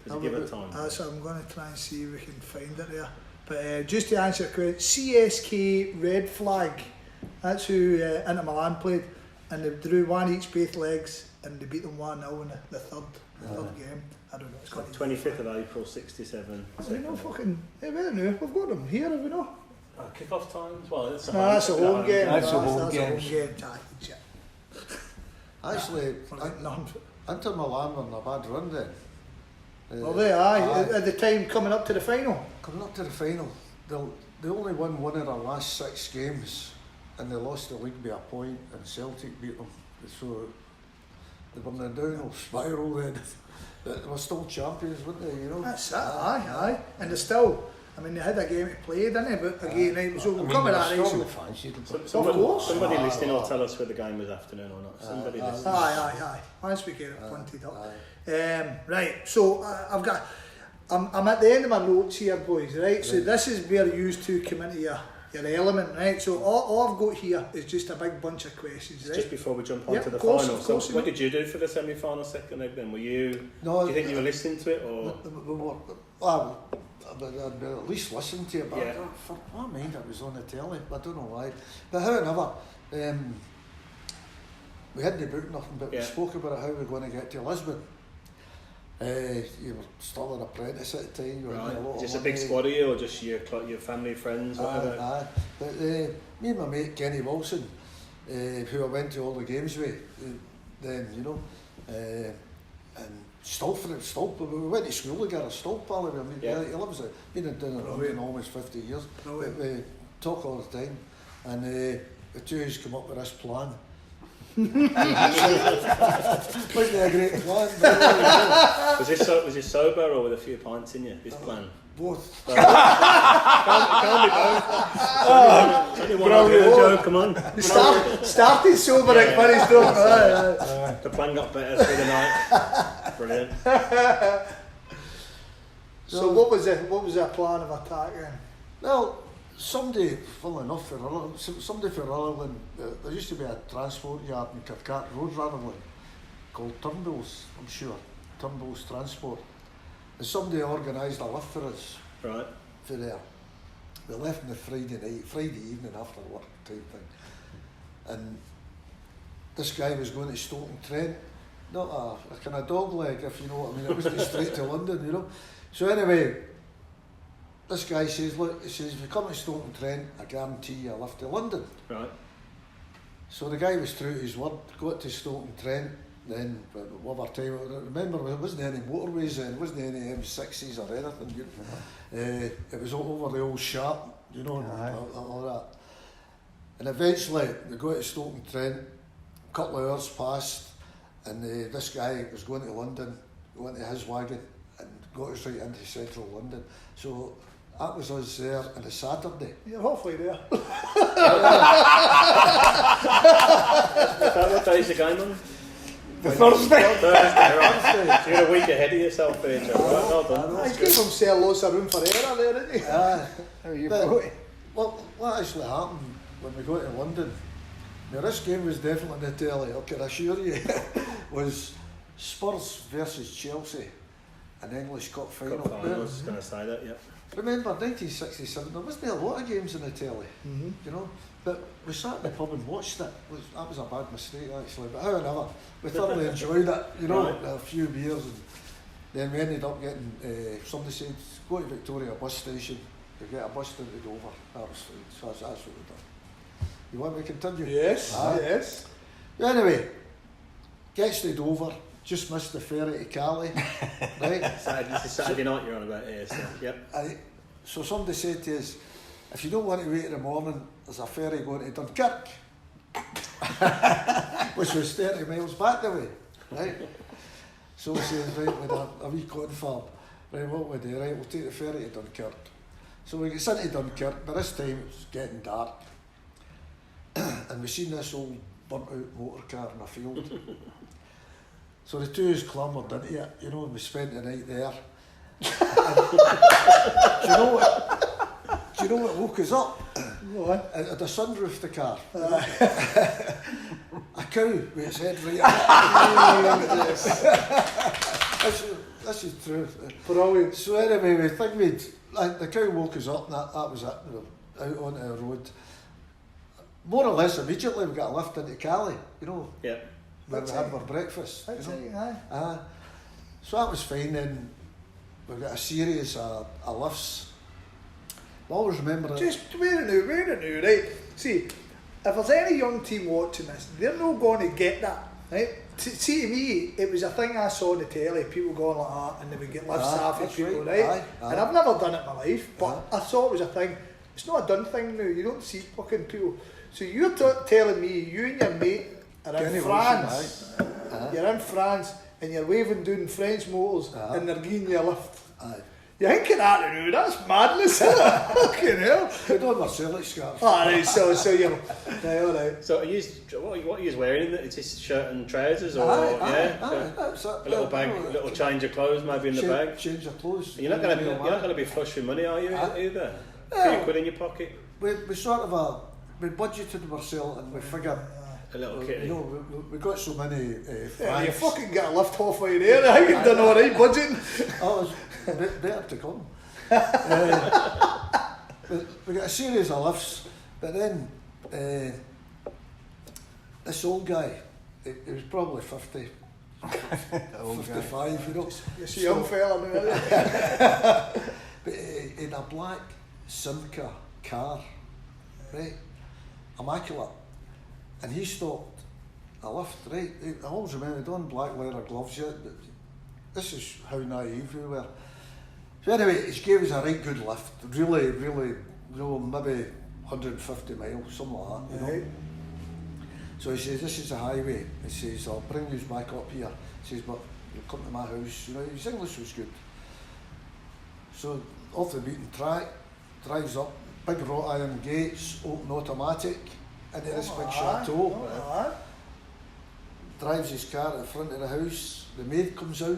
Does it give it time? So I'm going to try and see if we can find it there. But just to answer the question, CSK Red Flag, that's who Inter Milan played, and they drew one each both legs, and they beat them 1-0 in the third game. I don't know. It's got 25th of April, 67. We know fucking. Hey, we don't know. We've got them here, have we not? Kick-off times? Well, that's a home game. That's a home game. Actually, Inter Milan were in a bad run then. Well, they are. At the time coming up to the final. Coming up to the final, they only won one of their last 6 games, and they lost the league by a point, and Celtic beat them. So they were in a downhill spiral then. But they were still champions, weren't they? You know. That's it. Aye. And they're still. I mean, they had a game to play, didn't they? But again, so we'll come at that. Somebody listening will tell us whether the game was afternoon or not. Somebody listening. Aye. Once we get it pointed up. Right. So I'm at the end of my notes here, boys. Right. So this is where you two come into your element, right? So all I've got here is just a big bunch of questions, right? Just before we jump on to the final. So what did you do for the semi-final second leg then? Were you? No. Do you think you were listening to it or? I'd at least listen to it, but for my mind it was on the telly. I don't know why. But however, we hadn't booked nothing, but we spoke about how we were going to get to Lisbon. You were still an apprentice at the time. Right. Just a big squad of you, or just your family, friends, whatever? But me and my mate Kenny Wilson, who I went to all the games with, then, you know, and Stolp, we went to school together, Stolp, pal. He lives there, been in Dunedin almost 50 years. We talk all the time, and the two of us come up with this plan. Wasn't a great plan. Was this sober or with a few pints in you, this plan? Both. Can't be both. Only one joke, come on. Started sober and finished drunk. The plan got better through the night. Brilliant. So what was the plan of attack then? Well, somebody for Ireland, there used to be a transport yard in Cathcart Road, Rutherglen, called Turnbull's, I'm sure, Turnbull's Transport. And somebody organised a lift for us. Right. For there. We left on the Friday evening after work type thing. And this guy was going to Stoke-on-Trent, not a kind of dog leg, if you know what I mean. It wasn't straight to London, you know. So anyway, this guy says, look, he says, if you come to Stoke-on-Trent, I guarantee you a lift to London. Right. So the guy was true to his word, got to Stoke-on-Trent, then whatever time, remember there wasn't any motorways then, there wasn't any M6s or anything, you know. It was all over the old Sharp, you know, and all that. And eventually we got to Stoke-on-Trent, a couple of hours passed, and this guy was going to London, went to his wagon and got us right into central London. So That was us there on a Saturday. You're halfway there. What day is the game on? The Thursday. Right. So you're a week ahead of yourself there, Joe. Right, well done. He gave himself lots of room for error there, didn't he? How you got? What actually happened when we got to London, now this game was definitely on the telly, I can assure you, was Spurs versus Chelsea, an English Cup final. I was going to say that, yeah. Remember, 1967, there wasn't a lot of games on the telly, you know, but we sat in the pub and watched it. That was a bad mistake, actually, but however, we thoroughly enjoyed it, you know, a few beers, and then we ended up getting, somebody said, go to Victoria bus station, you get a bus to Dover. That was fine, so that's what we done. You want me to continue? Yes, yes. Anyway, gets to Dover, just missed the ferry to Cali, right? This is Saturday night you're on about here, so, yep. So somebody said to us, if you don't want to wait in the morning, there's a ferry going to Dunkirk, which was 30 miles back the way, right? So we said, right, with a wee confirm, right, what we do, right, we'll take the ferry to Dunkirk. So we get sent to Dunkirk, but this time it was getting dark, and we seen this old burnt out motor car in a field. So the two of us clambered into it, you know, and we spent the night there. Do you know what woke us up? What? It had a sunroof, the car. A cow with its head right up. This is true. Brilliant. So anyway, we think the cow woke us up, and that was it. We were out onto the road. More or less immediately we got a lift into Cali, you know. Yeah. Where we had our breakfast. That's you know. it, aye. So that was fine. Then we got a series of lifts. I always remember it. Just wait a minute, right? See, if there's any young team watching this, they're not going to get that, right? See, to me, it was a thing I saw on the telly, people going like that, and they would get lifts off of people, right? Aye. And I've never done it in my life, but I saw it was a thing. It's not a done thing now, you don't see fucking people. So you're telling me, you and your mate are in France, you're in France, and you're waving down French motors, and they're giving you a lift. Aye. You're thinking that now, that's madness, isn't it? Fucking hell. We don't have Celtic scarves. Alright, so you're... Right, alright. So what are you wearing? It's just shirt and trousers, or That's it. a little bag, a little change of clothes maybe in the bag. Change of clothes. You're not going to be flush with money, are you? Either. A few quid in your pocket. We sort of we budgeted ourselves and we figured. A little kitty. You know, we got so many francs. Yeah, you fucking get a lift halfway there. I think you've done alright budgeting. Oh, it's better to come. We got a series of lifts, but then this old guy, he was probably 50, 55, you know. You're a young fella now. But he had a black Simca car, right? Immaculate. And he stopped a lift, right? I always remember, he had on black leather gloves yet. This is how naive we were. So anyway, he gave us a right good lift, really, you know, maybe 150 miles, something like that, you know. Right. So he says, this is the highway. He says, I'll bring you back up here. He says, but you'll come to my house. You know, his English was good. So off the beaten track, drives up, big wrought iron gates, open automatic, into this big chateau. Drives his car at the front of the house. The maid comes out,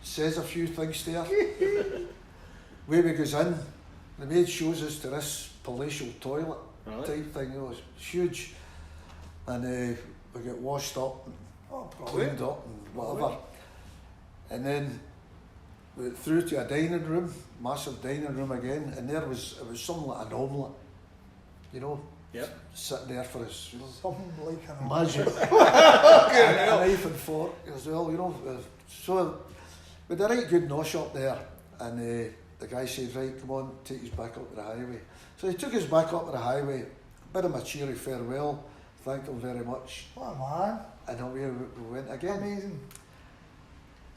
says a few things to her. Way we goes in, the maid shows us to this palatial toilet type thing. You know, it's huge, and we get washed up and cleaned up and whatever. And then we went through to a dining room, massive dining room again, and it was something like an omelette, you know. Yep. Sitting there for us, you know. Something like an Imagine. A knife and fork as well, you know. So we had a right good nosh up there, and the guy said, right, come on, take us back up to the highway. So he took us back up to the highway, bid him a cheery farewell, thanked him very much. What a man. And away we went again. Amazing.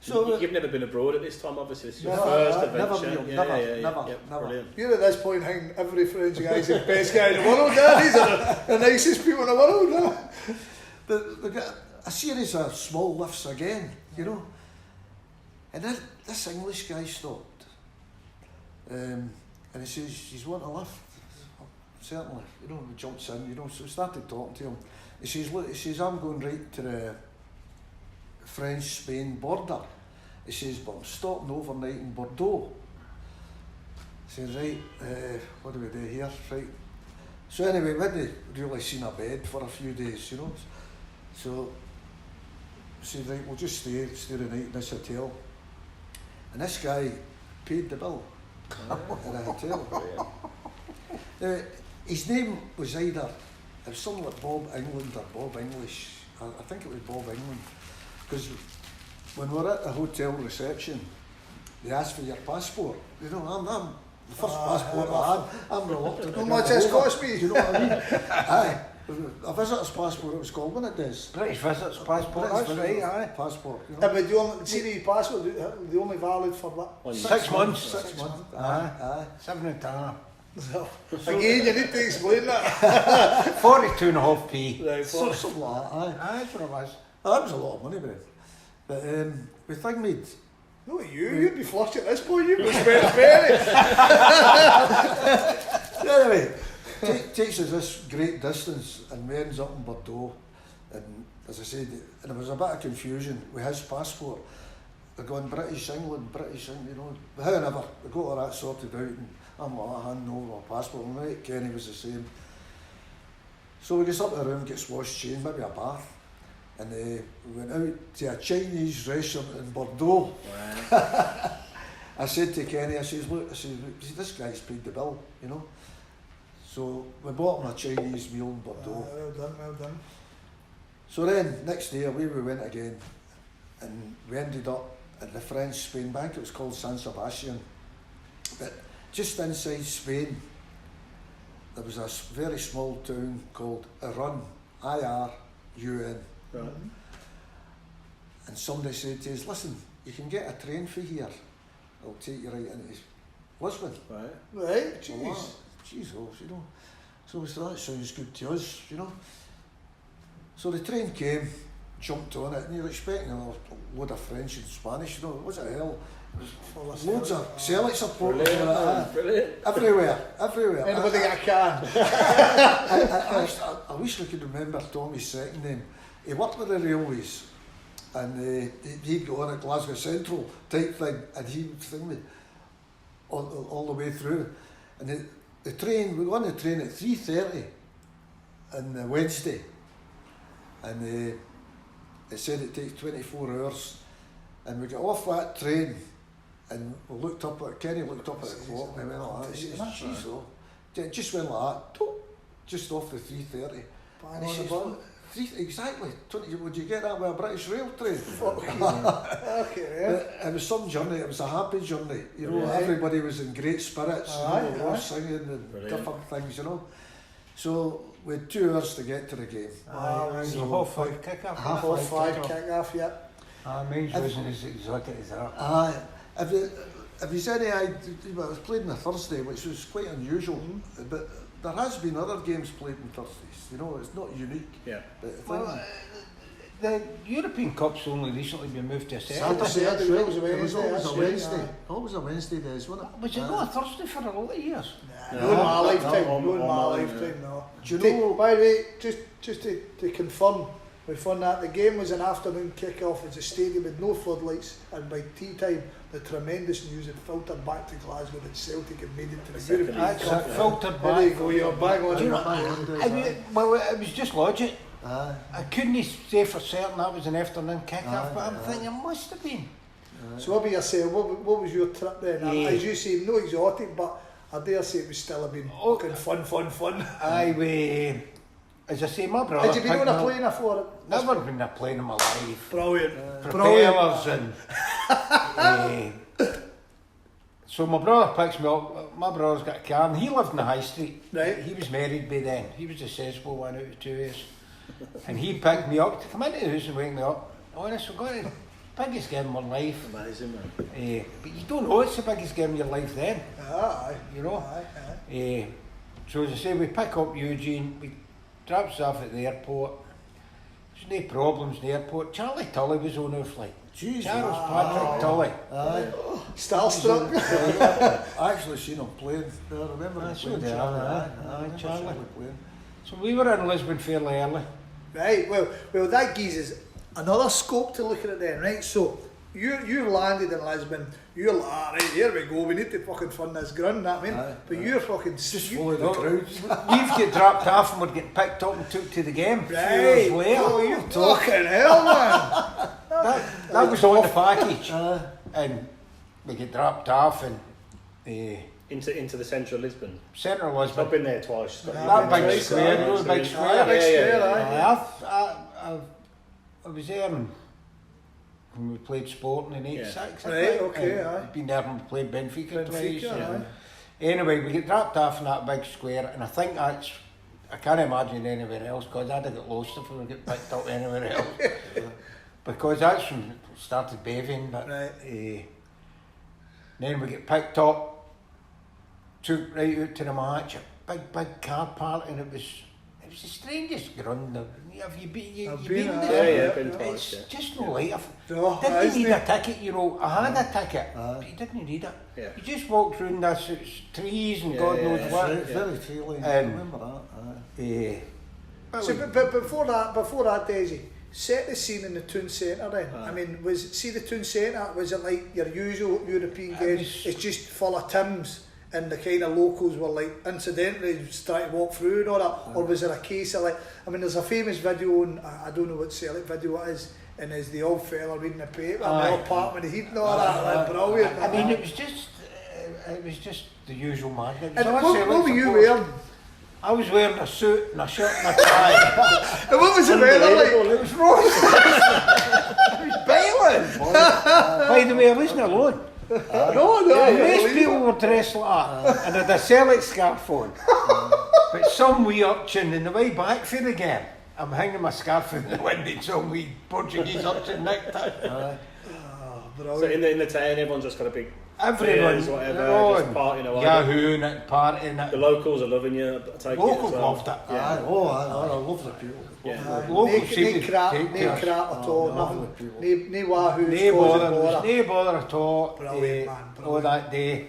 So you've never been abroad at this time, obviously. This is your first adventure. Never. Brilliant. You're at this point thinking every French guy's the best guy in the world, yeah? These are the nicest people in the world, no? But we got a series of small lifts again, you know. And then this English guy stopped. And he says, "You want a lift?" Certainly, you know, we jumps in, you know, so we started talking to him. He says, "Look," he says, "I'm going right to the French-Spain border." He says, "But I'm stopping overnight in Bordeaux." He says, "Right, what do we do here?" Right. So anyway, we hadn't really seen a bed for a few days, you know. So he said, "Right, we'll just stay the night in this hotel." And this guy paid the bill in a hotel. His name was either, it was something like Bob England or Bob English. I think it was Bob England. Because when we were at the hotel reception, they asked for your passport. You know, I'm the first passport I had. I'm reluctant. How much it's cost me? You know what I mean? Aye. A visitor's passport, it was called, wasn't it, Des? British visitor's passport, that's right, aye. Passport, you know. Yeah, but the only, see the passport, they only valid for what? 6 months. 6 months. Aye. 7 and a half. So, again, you need to explain that. 42.5p. Right, Something like that, aye. Aye, that's what it was. That was a lot of money, Brad. But the thing made... No, you'd be flush at this point, you'd be spent very. Anyway, takes us this great distance and we ends up in Bordeaux. And as I said, and there was a bit of confusion with his passport. They're going British England, you know. But however, we got all that sorted out and I'm like, handing over my passport. And right, Kenny was the same. So we get up to the room, gets washed, changed, maybe a bath. And we went out to a Chinese restaurant in Bordeaux. Wow. I said to Kenny, I says, "Look, this guy's paid the bill, you know." So we bought him a Chinese meal in Bordeaux. Well done, well done. So then, next day away we went again. And we ended up at the French-Spain Bank. It was called San Sebastian. But just inside Spain, there was a very small town called Irun, I-R-U-N. Right. And somebody said to us, "Listen, you can get a train for here. I'll take you right into Lisbon." Right. Right, jeez. Jeez, you know. So we said, "That sounds good to us, you know." So the train came, jumped on it, and you're expecting a load of French and Spanish, you know. What the hell? Loads of Celtic supporters. Brilliant. Everywhere. Anybody got a car? I wish I could remember Tommy's second name. He worked with the railways and he'd go on at Glasgow Central type thing and he would sing me all the way through. And the train, we were on the train at 3:30 on Wednesday and it said it takes 24 hours and we got off that train and we looked up at, Kenny looked up at the clock and we went like that. He says, "Jeez, oh." It just went like that, just off the 3:30. Bang on the button. Exactly. Would you get that with a British rail train? Okay, yeah. It was some journey. It was a happy journey. You know, Right. Everybody was in great spirits. Aye, You know, we were aye. singing and Brilliant. different things. You know, so we had 2 hours to get to the game. Aye, So half-5 kick-off. half-5 kick-off, yeah. Mine wasn't as exotic as that. Aye. Have you any idea? Well, it was played on a Thursday, which was quite unusual. But there has been other games played on Thursdays. You know, it's not unique. Yeah. But the Well, the European Cup's only recently been moved to a Saturday. Saturday, it was a Wednesday, always that's a right, Wednesday. aye. Always a Wednesday, days, wasn't it? Was it not a Thursday for a lot of years? No, in my lifetime, no, no, in my no, lifetime, no. Do you know? By the way, just to confirm, we found that the game was an afternoon kick-off at the stadium with no floodlights, and by tea time, the tremendous news had filtered back to Glasgow that Celtic had made it to the European That's Cup. filtered There you back. go, you're bang on Do you it. know, well, it was just logic. Aye. I couldn't say for certain that was an afternoon kick-off, Aye, but I'm aye. thinking it must have been. So what about yourself? What was your trip then? Yeah. As you say, no exotic, but I dare say it was still been Oh. fucking fun. Aye, we, as I say, my brother... Had you been on picked a me up- plane before it? Never been on a plane in my life. Brilliant. Propellers and... So my brother picks me up, my brother's got a car and he lived in the high street. Right. He was married by then, he was a sensible one out of 2 years. And he picked me up to come into the house and wake me up. Honest, we're going to the biggest game of my life. Amazing, man. But you don't know it's the biggest game of your life then, Aye. you know. Aye. So as I say, we pick up Eugene, we drops off at the airport, no problems in the airport. Charlie Tully was on our flight. Jesus. Charles Patrick Tully. Starstruck. I actually seen him playing. I remember him So playing. did Charlie. Charlie. Playing. So we were in Lisbon fairly early. Right, well that gives us another scope to look at it then, right? So you landed in Lisbon, you're like, right, here we go, we need to fucking fund this ground, that I mean. But you're fucking Just follow the crowds. We've get dropped off and we're getting picked up and took to the game. right, Few hours later. oh, you're talking hell, man. That was on the package. And we get dropped off and into the centre of Lisbon. centre of I've Lisbon. been there twice. That big square, you know the big square? Big square, I was there when we played Sporting in '86. I Right, think, okay, and aye. been there when we played Benfica twice. Benfica, aye. Anyway, we get dropped off in that big square, and I think I can't imagine anywhere else, because I'd have got lost if we were getting picked up anywhere else. Because that's when we started bathing, but Right. then we get picked up, took right out to the match, a big car park, and it was the strangest ground. Have you been I've been been, there? Yeah, been twice. It's just no light. No, Didn't need isn't a ticket, you know. I had a ticket, but you didn't need it. Yeah. You just walked through this trees and God knows It's what. very feeling. I remember that. So, but before that, Desi, set the scene in the town centre then. I mean, the town centre, was it like your usual European games? It's just full of Tims and the kind of locals were like incidentally just trying to walk through and all that? Or was there a case of like, I mean, there's a famous video on, I don't know what Celtic video it is, and there's the old fella reading the paper and the old apartment heat and all that, like, brilliant. I mean, it was just the usual madness. And what were you wearing? I was wearing a suit and a shirt and a tie. And what was the weather like? It was rose. I was bailing. By the way, I wasn't alone. No, Most people were dressed like that and had a Celtic scarf on. But some wee urchin in the way back for the game, I'm hanging my scarf in the window and some wee Portuguese urchin nicked it. So in the town, everyone's just got a big Everyone, beers, whatever, they're all just partying away. Yahooing it, partying The it. locals are loving you. I take Locals it as well. loved it. Yeah. I love the people. Yeah. Locals seem No to crap take at all, lovely nothing. people. No wahoos, No causing bother, there was no bother at all. Brilliant, man, All brilliant. that day.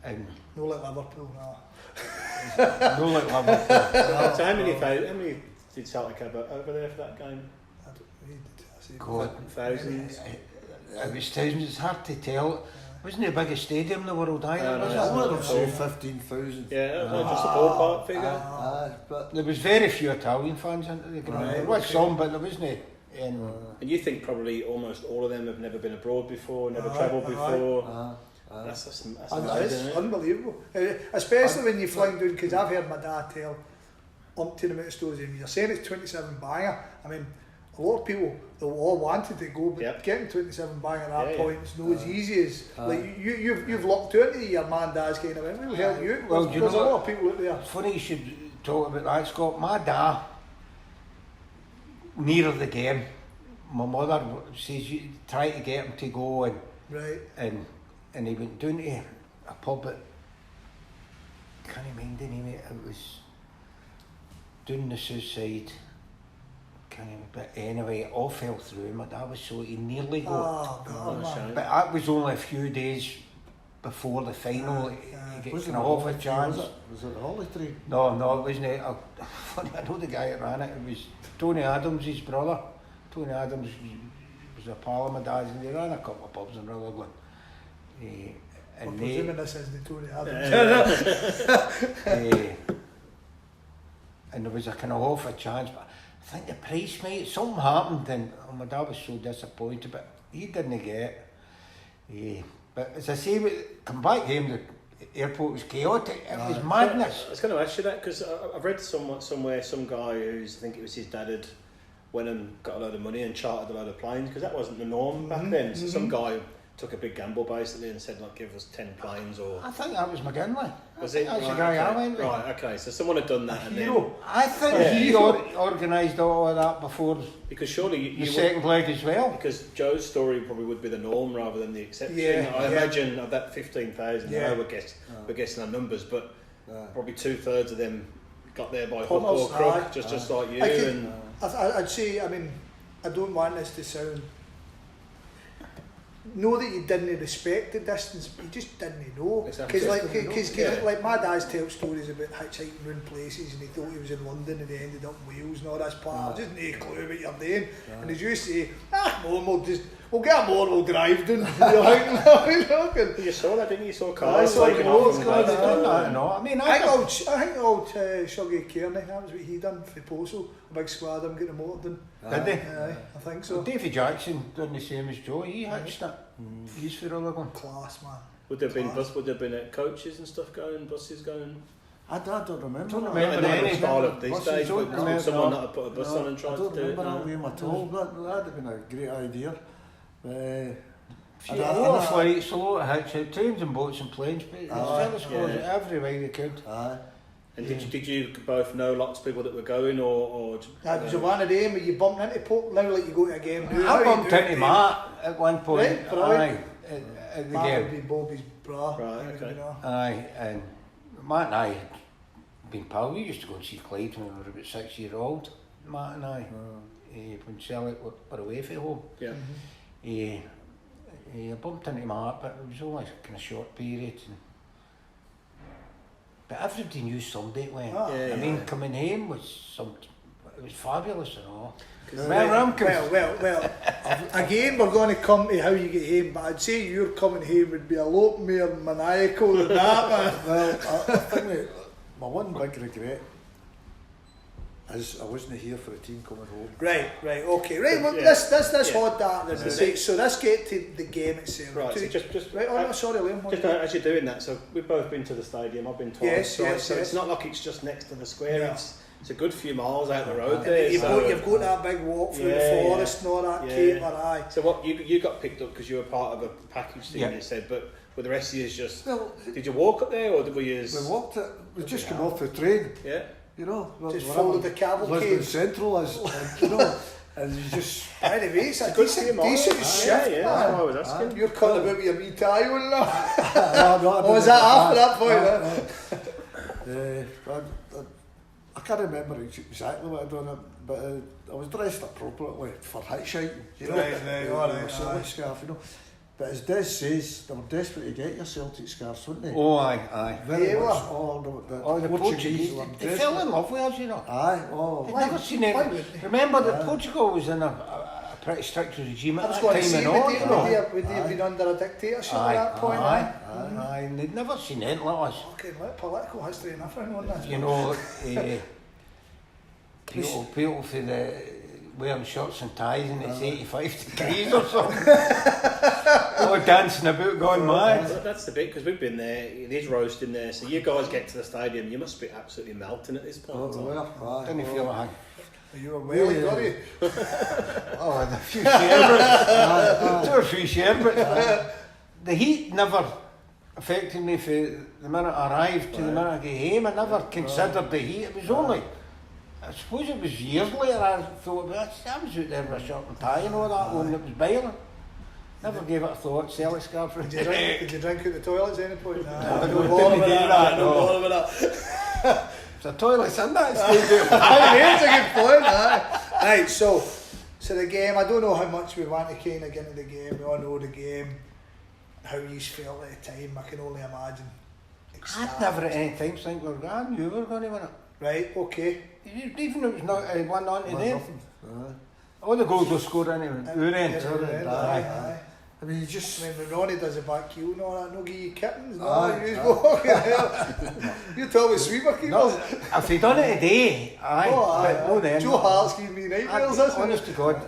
And No like Liverpool, no. no like Liverpool. So how many did Celtic have over there for that game? God, Thousands. it was thousands, it's hard to tell. It wasn't the biggest stadium in the world either, was it? I would have said 15,000. Yeah, just a ballpark figure. But There was very few Italian fans into the ground. There was some, but there wasn't. And you think probably almost all of them have never been abroad before, never travelled before. That's amazing, isn't it? Unbelievable. Especially when you flying down, because I've heard my dad tell umpteen amount of stories. And you're saying it's 27 banger. I mean, a lot of people, they all wanted to go, but getting 27 bang at that point is not as easy as like you've locked into your man dad's kind of thing. We'll help you. Well, There's a lot of people out there. Funny you should talk about that, Scott. My dad, near the game, my mother says you try to get him to go and he went down to a pub at, can't mind the name, it was down the south side. But anyway, it all fell through. My dad was so he nearly got. But that was only a few days before the final. He gets an awful chance. Was it the Holly Tree? No, it wasn't. Funny, I know the guy that ran it. It was Tony Adams, his brother. Tony Adams was a pal of my dad's, and they ran a couple of pubs in Rutherglen. I'm presuming this is the Tony Adams. And there was a kind of awful chance, but I think the price something happened, and my dad was so disappointed, but he didn't get it. But as I say, come back home, the airport was chaotic. It was madness. I was going to ask you that because I've read somewhere some guy who's, I think it was his dad, had went and got a load of money and chartered a load of planes because that wasn't the norm back then. So some guy took a big gamble basically and said, like, give us 10 planes or... I think that was McGinley. Was it? That's the guy I went with. Right, okay, so someone had done that and then... I think he organised all of that before because surely the second leg as well. Because Joe's story probably would be the norm rather than the exception. I imagine of that 15,000, we're guessing our numbers, but probably 2/3 of them got there by hook or crook, just like you. I'd say, I mean, I don't want this to sound... Know that you didn't respect the distance, but you just didn't know. Because like my dad's tells stories about hitchhiking around places, and he thought he was in London and he ended up in Wales and all this part. Just no clue what you're doing. And as you say, we'll get a moor, we'll drive down. You saw that, didn't you? You saw cars taking off. I think old Shuggy Kearney, that was what he done for Postal. A big squad of him getting a motor done. Did they? I think so. Well, Davy Jackson done the same as Joe. He hitched it. He's for a living. Class, man. Would there have been coaches and stuff going, buses going? I don't remember. Not any style of these days, but someone not to put a bus on and try to do it. I don't remember that at all. That'd have been a great idea. A lot of flights, a lot of hitch, trains and boats and planes, but fellas goes every way they could. And did you both know lots of people that were going, or was it one of them where you bumped into folk now like you go to a game? I bumped into Matt at one point. Right, at the Matt game. would be Bobby's bra. Right, okay. Aye, and Matt and I had been pals. We used to go and see Clyde when we were about 6 years old. Matt and I, when Celtic were away from home. Yeah. I bumped into Matt, but it was only a kind of short period. But everybody knew somebody that went. I mean, coming home was it was fabulous and all. Well, again, we're going to come to how you get home, but I'd say your coming home would be a lot more maniacal than that, man. Well, I think that my one big regret is I wasn't here for the team coming home. Right, okay. Well, this hard that. So let's get to the game itself. Right, so just right, sorry, Liam. Just as you're doing that, so we've both been to the stadium. I've been twice. So it's not like it's just next to the square. Yeah. It's a good few miles out the road there. You've got that big walk through the forest and all that caper. So what you got picked up because you were part of a package thing, you said, but were the rest of you just? Well, did you walk up there or were you? We walked it. We just come off the train. Yeah. You know, just followed the cavalcade. Lisbon Central is, you know, and you just. Anyway, it's a decent shift, man. That's why I was asking. You're cutting about with your wee tie on now. Was that after that point? I can't remember exactly what I'd done, but I was dressed appropriately for hitchhiking. You know, all right. Celtic scarf, you know. But as Des says, they were desperate to get your Celtic scarves, weren't they? Oh, aye. Very much. The Portuguese, they fell in love with us, you know. Aye, I've never seen it. Remember that Portugal was in a pretty strict regime at that time and all. Would they have been under a dictatorship at that point? Aye, and they'd never seen anything like us. Okay, political history and everything on this. You know, people for the wearing shorts and ties and it's 85 degrees or something. Or dancing about going mad. Well, that's the bit, because we've been there, it is roasting there, so you guys get to the stadium, you must be absolutely melting at this point. Didn't feel like you were wailing, got you? A few sherbets. 2 or 3 sherbets. The heat never affected me from the minute I arrived to the minute I got home. I never considered the heat. It was only, I suppose it was years later I thought, I was out there with a shirt and tie and all that when it was boiling. Never gave it a thought. Celtic scarf for Did you drink at the toilets at any point? No, I don't bother with that. There's a toilet in that stadium. That's a good point. Right, so the game, I don't know how much we want to kind of get into the game. We all know the game, how you felt at the time. I can only imagine. I'd never at any time think we were going. You were going to win it. Right, okay. Even if it was not 1-0 to them. All the goals were scored in our end. Aye. I mean, you just. I mean, when Ronnie does a back heel and all that, no give you kittens, you tell me sweeper keepers. No, if he'd done it today, then. Joe Hart's giving me nightmares, honest to God,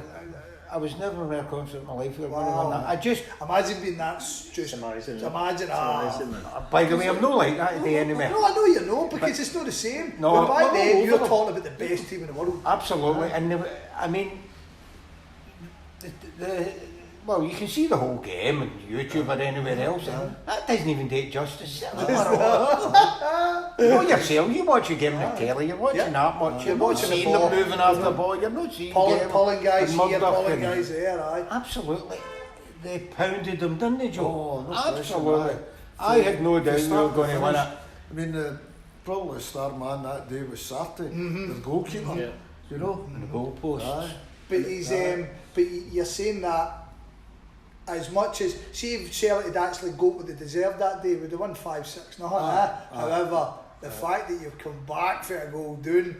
I was never more confident in my life we were going to win that. I just imagine being that just amazing. By the way, I'm not like that today anyway. No, I know you're not, because it's not the same. No, but by then you're talking about the best team in the world. Absolutely, and I mean, well, you can see the whole game on YouTube or anywhere else, and that doesn't even do it justice. You know yourself, you watch a game on the telly, you're watching that much, you're not seeing them moving after the ball, you're not seeing pulling guys here, pulling guys there, aye. Absolutely. They pounded them, didn't they, Joe? No absolutely. I had no doubt we were going to win it. I mean, probably the star man that day was Sarty, the goalkeeper. you know. And the goalposts. But he's but you're saying that as much as see if Celtic had actually got what they deserved that day, would have won 5-6 nothing. However, the fact that you've come back for a goal down,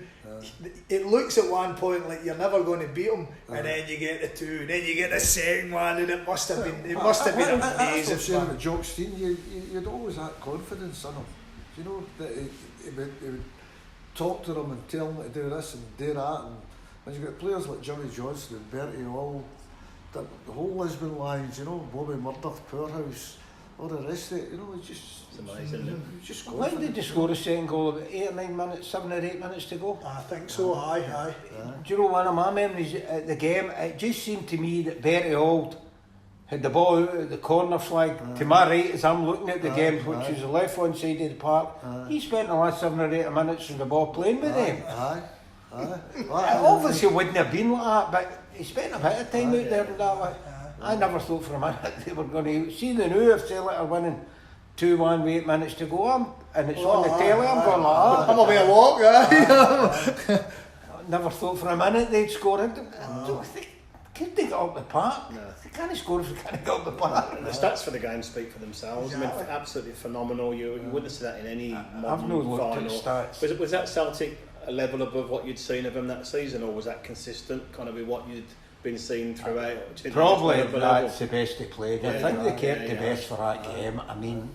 it looks at one point like you're never going to beat them, and then you get the 2, and then you get the second one, and it must have been amazing. That's what saying about Jock Stein. You'd always have confidence in him. You know that he would talk to them and tell them to do this and do that. And when you got players like Jimmy Johnson and Bertie, all the whole Lisbon lines, you know, Bobby Murdoch, Powerhouse, all the rest of it, you know, it's amazing. When did they score the second goal? About 8 or 9 minutes, 7 or 8 minutes to go? I think so. Aye. Do you know one of my memories at the game? It just seemed to me that Bertie Auld had the ball out at the corner flag to my right as I'm looking at the game, which was the left one side of the park. He spent the last 7 or 8 minutes with the ball playing with them. Obviously it wouldn't have been like that, but he spent a bit of time out there and that way. I never thought for a minute they were going to see the new if Celtic are winning 2-1 with 8 minutes to go and it's on the telly. I'm going like that. I'm a bit of walk, right? Never thought for a minute they'd score it. Could they get up the park? No. They can't score if they can't get up the park. The stats for the game speak for themselves. Exactly. I mean, absolutely phenomenal. You wouldn't see that in any modern I've no looked at final. stats. Was that Celtic a level above what you'd seen of them that season, or was that consistent, kind of with what you'd been seeing throughout? Probably that's the best they played. I think they kept the best for that game. I mean,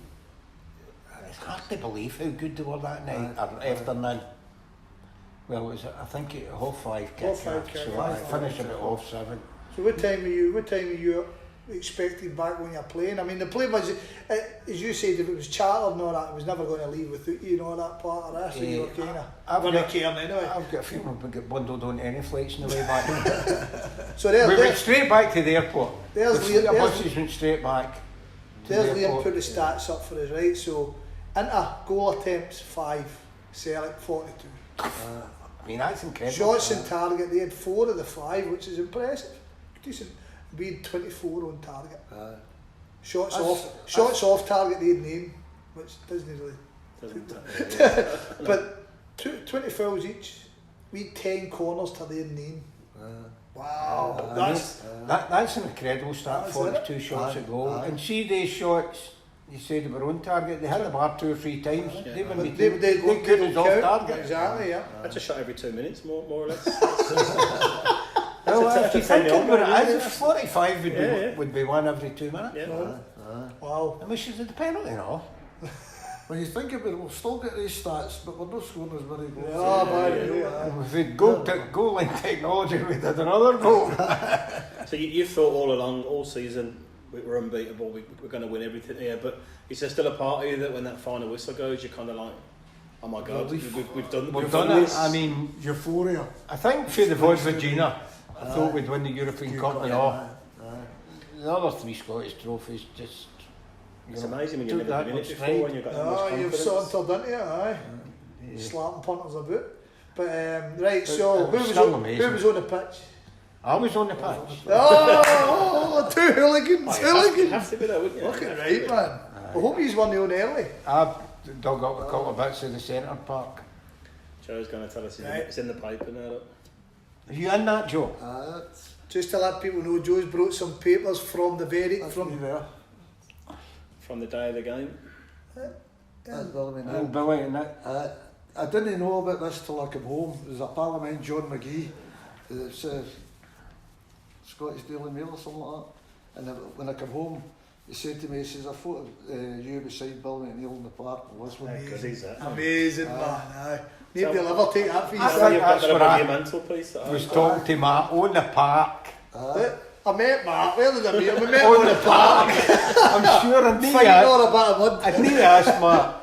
it's hard to believe how good they were that night or afternoon. Well, it was, I think it 5:30 kick, so I finished about 7:30. So what time were you expecting back when you're playing? I mean, the play was, as you said, if it was chartered and all that, it was never going to leave without you, that part of that, so you were kind of caring anyway. I've got a feeling we get bundled on any flights on the way back. So we went straight back to the airport. The buses went straight back to the airport. Liam put the stats up for us, right? So, into goal attempts 5, Celtic 42. I mean, that's incredible. Shots on target, they had 4 of the 5, which is impressive. Decent. We had 24 on target. Shots off target, they had 9, which doesn't really. But 20 fouls each. We had 10 corners to their 9. Wow, that's an incredible start. 42 shots a goal, and see these shots. You said they were on target. They hit the bar 2 or 3 times. They couldn't off target. Exactly, yeah. That's a shot every 2 minutes, more or less. Well, if you think about it, 45 would be 1 every 2 minutes. Yeah. Wow. And we should have the penalty and all. When you think about it, we've still got these stats, but we're not scoring as many goals. With the goal line technology, we did another goal. So you've thought all along, all season, we're unbeatable, we're going to win everything here, but is there still a part of you that when that final whistle goes, you're kind of like, oh my God, we've done it. This. I mean, euphoria. I think for the Vojvodina, I thought we'd win the European Cup and all. The other 3 Scottish trophies just... It's amazing when you've never been in it before, when you've got that much confidence. You've sauntered into it, slapping punters about. But, right, so who was on the pitch? I was on the pitch. Oh, 2 hooligans! You have to be there, wouldn't you? Looking right, man. I hope he's won the on early. I've dug up a couple of bits of the centre park. Joe's going to tell us it's in the paper now. Look. Are you in that, Joe? Just to let people know, Joe's brought some papers from the from the day of the game. That's Billy. Billy and that. I didn't know about this till I came home. There's a pal of mine, John McGee, it's Scottish Daily Mail or something like that. And when I came home, he said to me, he says, I thought you beside Billy McNeil in the park in Lisbon. Amazing, man. Nobody will ever take that for you. I think that's what I was talking to Matt on the park. I met Mark, where did I meet him? We met on the park. I'm sure I need to ask Matt.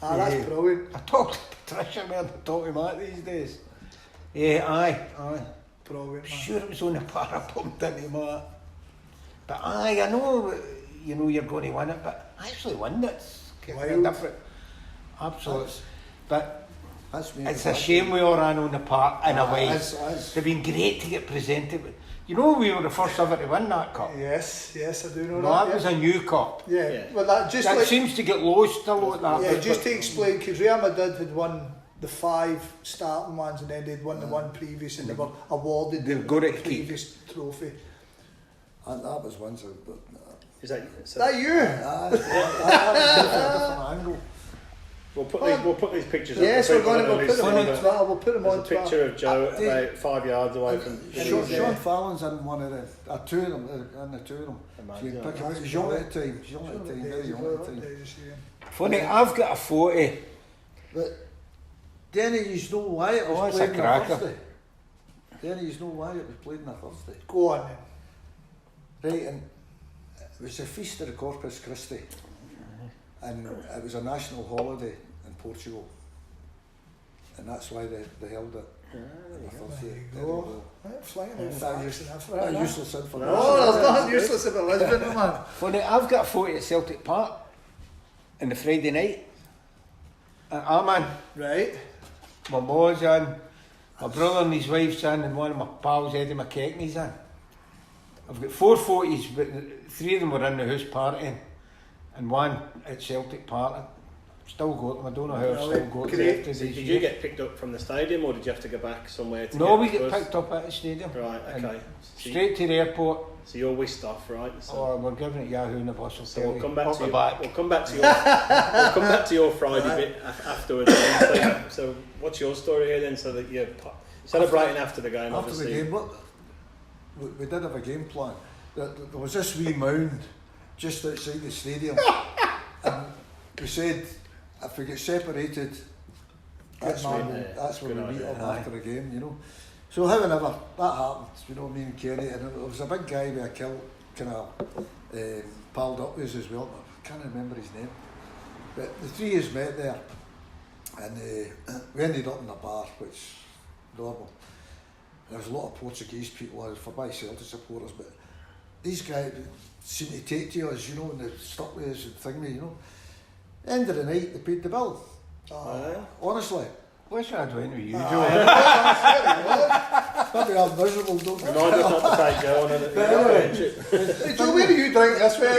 That's brilliant. I talk to Patricia more than I talk to Matt these days. Yeah, aye. Brilliant, man. Sure it was on the park, I bumped into Matt. But I know you're going to win it, but I actually won it. It's different. Absolutely. But it's a shame we all ran on the park in a way. They've been great to get presented. You know we were the first ever to win that cup? Yes, I do know that. That was a new cup. Yeah. Well, that seems to get lost a lot. Just to explain, because Real Madrid had won the 5 starting ones, and then they'd won the one previous, and they were awarded They've the got it to previous trophy. And that was once. Is that you? That was a different angle. We'll put these pictures up. Yes, we'll put them on Twitter. We'll put them on There's a Twitter. picture of Joe about 5 yards away from. Sean Fallon's in one of the two of them, in the two of them. So you can pick him out. He's young at the time. He's young at the time. Very young at the time. Funny, I've got a photo. But Denny, you know why it was played on a Thursday. Denny, you know why it was played on a Thursday. Go on then. Right, and it was the Feast of the Corpus Christi, and it was a national holiday in Portugal, and that's why they held it. There you go. Flying out facts. Not useless information. No, there's nothing useless about Lisbon, man. Funny, I've got a photo at Celtic Park on the Friday night. And I'm in. Right. My boy's in, my brother and his wife's in, and one of my pals, Eddie McKechnie's in. I've got 4 photos, but 3 of them were in the house partying, and one at Celtic Park. Still got them. I don't know how I've still got them. Did you get picked up from the stadium, or did you have to go back somewhere to No, we get picked up at the stadium. Right, okay. Straight to the airport. So you're whisked off, right? So We're giving it Yahoo Universal. So we'll come back to back. your Friday bit afterwards. So what's your story here then? So that you're celebrating after the game. After obviously. the game, we did have a game plan. There was this wee mound just outside the stadium, and we said if we get separated, that's when we meet up after the game, you know. So however, that happened, you know, me and Kenny, and there was a big guy with a kilt kind of palled up with us as well. I can't remember his name, but the 3 of us met there, and we ended up in a bar, which normal. There was a lot of Portuguese people, for my Celtic supporters, but these guys seemed to take to us, you know, and they stuck with us and thingy, you know. End of the night, they paid the bill. Honestly. Wish I'd went with you, Maybe I'm miserable, don't I? Remind us not to take Joe on it. Hey Joe, where do you drink this way?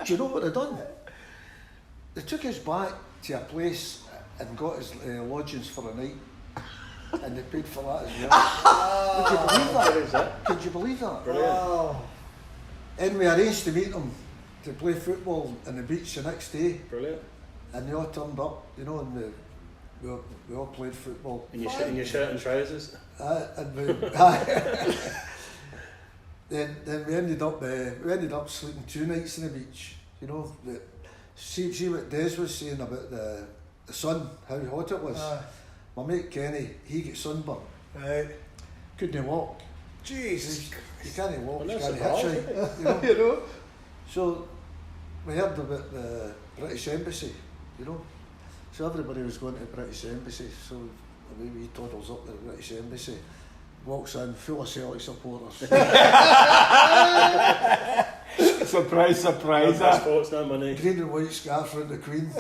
Do you know what they done? They took us back to a place and got us lodgings for a night, and they paid for that as well. Could you believe that? Could you believe that? Brilliant. And we arranged to meet them to play football on the beach the next day. Brilliant. And they all turned up, you know, and we all played football. In your shirt and trousers. And then we ended up sleeping 2 nights on the beach. You know, see what Des was saying about the sun, how hot it was. My mate Kenny, he got sunburned. Right. Couldn't walk. Jesus. You can't walk. Well, You can't that's hitchhike. You know? You know. So we heard about the British Embassy, you know. So everybody was going to the British Embassy. So he toddles up to the British Embassy, walks in full of Celtic supporters. Surprise, surprise. No passports, no money. Green and white scarf around the Queen.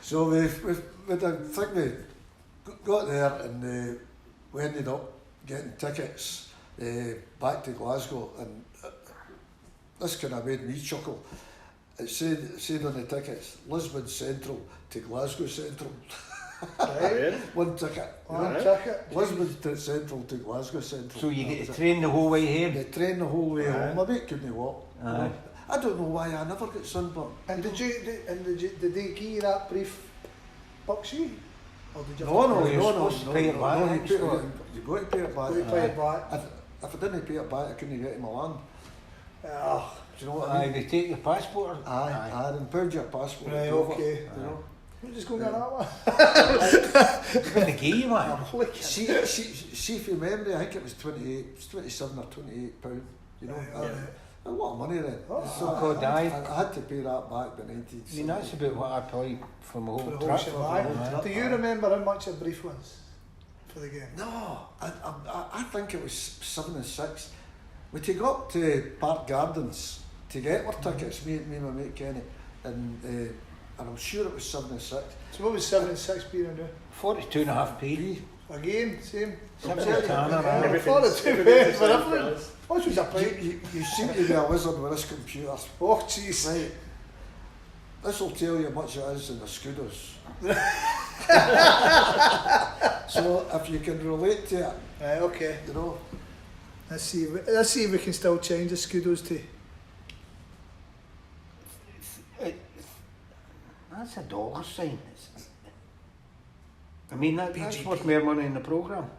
So we got there, and we ended up getting tickets back to Glasgow, and this kind of made me chuckle. It said on the tickets, Lisbon Central to Glasgow Central. Right. One ticket. One ticket. Lisbon to Central to Glasgow Central. So you get to train the whole way here? They train the whole way home. My mate couldn't walk. Aye. I don't know why I never got sunburned. And did they give you that brief bucksy? Or did you No. You're supposed to pay it back, You actually. got to pay it back. You pay it back. If I didn't pay it back, I couldn't get to Milan. Oh, Do you know what I Aye, mean? they take your passport. Aye, and impound your passport. right, over, okay. You know? We're just going to that one. It's going to give you, man. See for your memory, I think it was 27 or 28 pound. You know, a lot of money then. So-called I dive. had to pay that back by 19. I mean, that's about what I paid for my For whole the whole trip. shebang. Do you remember how much a brief was for the game? No, I think it was 7 and 6. We took up to Park Gardens to get our tickets, me and my mate Kenny, and I'm sure it was 7 and 6. So what was 7 and 6 being now? 42.5p. Again, same. Everything. For the two beds for everything. What was a plate? You seem to be a wizard with this computer. Oh, jeez. Right. This will tell you how much it is in the scooters. So if you can relate to it, Right, okay. you know. Let's see if we can still change the Scudos to. That's a dollar sign. I mean, that's worth more money in the programme.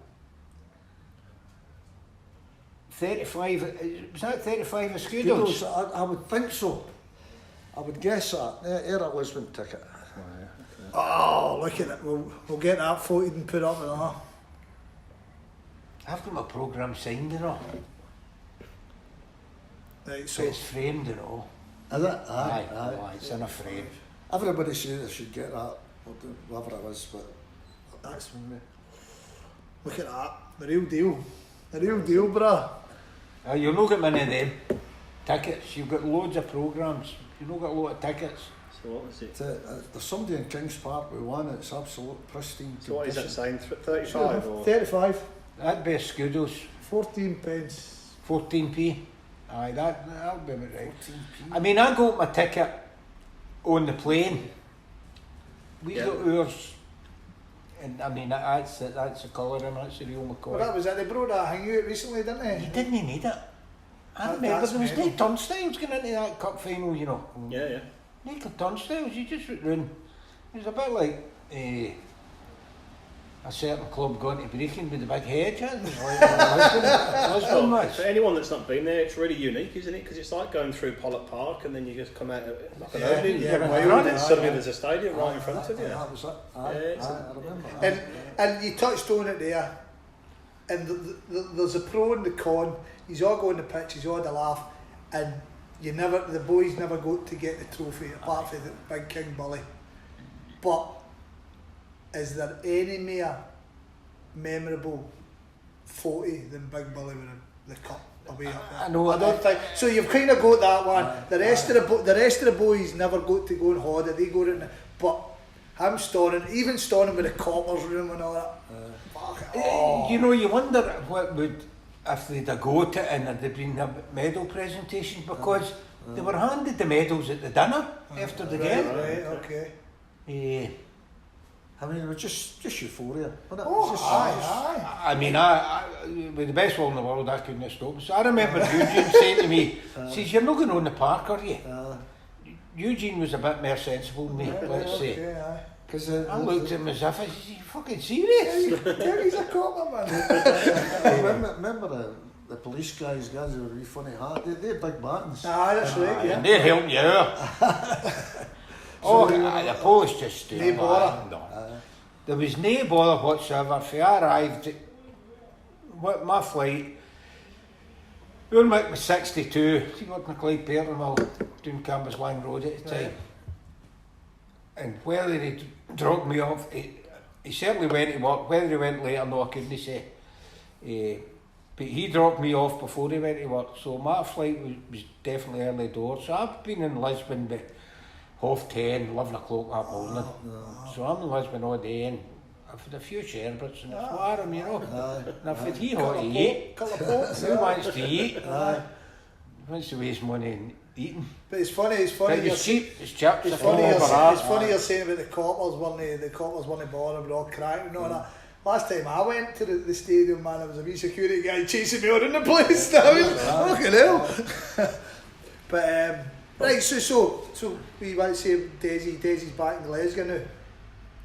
35, was that 35 a Scudos? I would think so. I would guess that. They're a Lisbon ticket. Oh, look at it. We'll get that photoed and put up with that. I've got my programme signed and all. Right, So it's framed and all. Is it? Aye, it's in a frame. Everybody says they should get that, whatever it is, but That's look at that. The real deal. The real deal, bruh. You'll not get many of them tickets. You've got loads of programmes. You've not got a lot of tickets. So what was it? there's somebody in Kings Park with one. It's absolute pristine. So what is that saying? 35 or? 35. That'd be a Scudos. 14 pence. 14p. Aye, that'll be about right. 14p. I mean, I got my ticket on the plane. We got ours. And I mean, that's the colour and that's the real McCoy. Well, that was it. They brought that hang out recently, didn't they? You didn't need it. I remember That's there was mental. no turnstiles going into that cup final, you know. Yeah. No turnstiles, you just went round. It was a bit like a certain club going to breaking with the big hedge. It was like Lisbon match. For anyone that's not been there, it's really unique, isn't it? Because it's like going through Pollock Park and then you just come out of like an opening, and then suddenly there's a stadium right in front of you. That was it. Yeah, I remember. And you touched on it there. And there's a pro and the con. He's all go on the pitch, he's all the laugh, and the boys never got to get the trophy apart from the big King Bully. But is there any more memorable photo than Big Bully with the cup away up there? I know. I don't think so. You've kind of got that one. The rest of the boys never got to go on holiday. They go in, but him stoning with the coppers room and all that. You know, you wonder what would if they'd have got it and there'd been a medal presentation because they were handed the medals at the dinner after the game. Right, okay. I mean, it was just euphoria, wasn't it? Oh, Just- aye. I mean, I with the best will in the world, I couldn't have stopped. So I remember Eugene saying to me, says, "You're not going on the park, are you?" Eugene was a bit more sensible than me, let's say. Okay, aye. Because I looked at him as if, is he fucking serious? He's a copper, man. remember the police guys who were really funny hat. They had big buttons. Aye, that's right, yeah. And they're helping you out. The Polish just No bother. No. There was no bother whatsoever. If I arrived, my flight, Bournemouth was 62, he worked in Clyde Petermill, doing Campus Lang Road at the time. Right. And whether he dropped me off, he certainly went to work. Whether he went later, no, I couldn't say. But he dropped me off before he went to work, so my flight was definitely early doors. So I've been in Lisbon by 10:30, 11 o'clock that morning. So I'm in Lisbon all day and I've had a few sherbets and it's warm, you know. And I've had hot to eat. Who wants to eat? Wants to waste money in eating. But it's funny. But it's cheap, it's chips. It's funny you're saying about the coppers weren't bothered with all cracking and all that. Last time I went to the stadium, man, there was a wee security guy chasing me around the place. Fucking hell. But right, so we might say Desi's back in Glasgow now.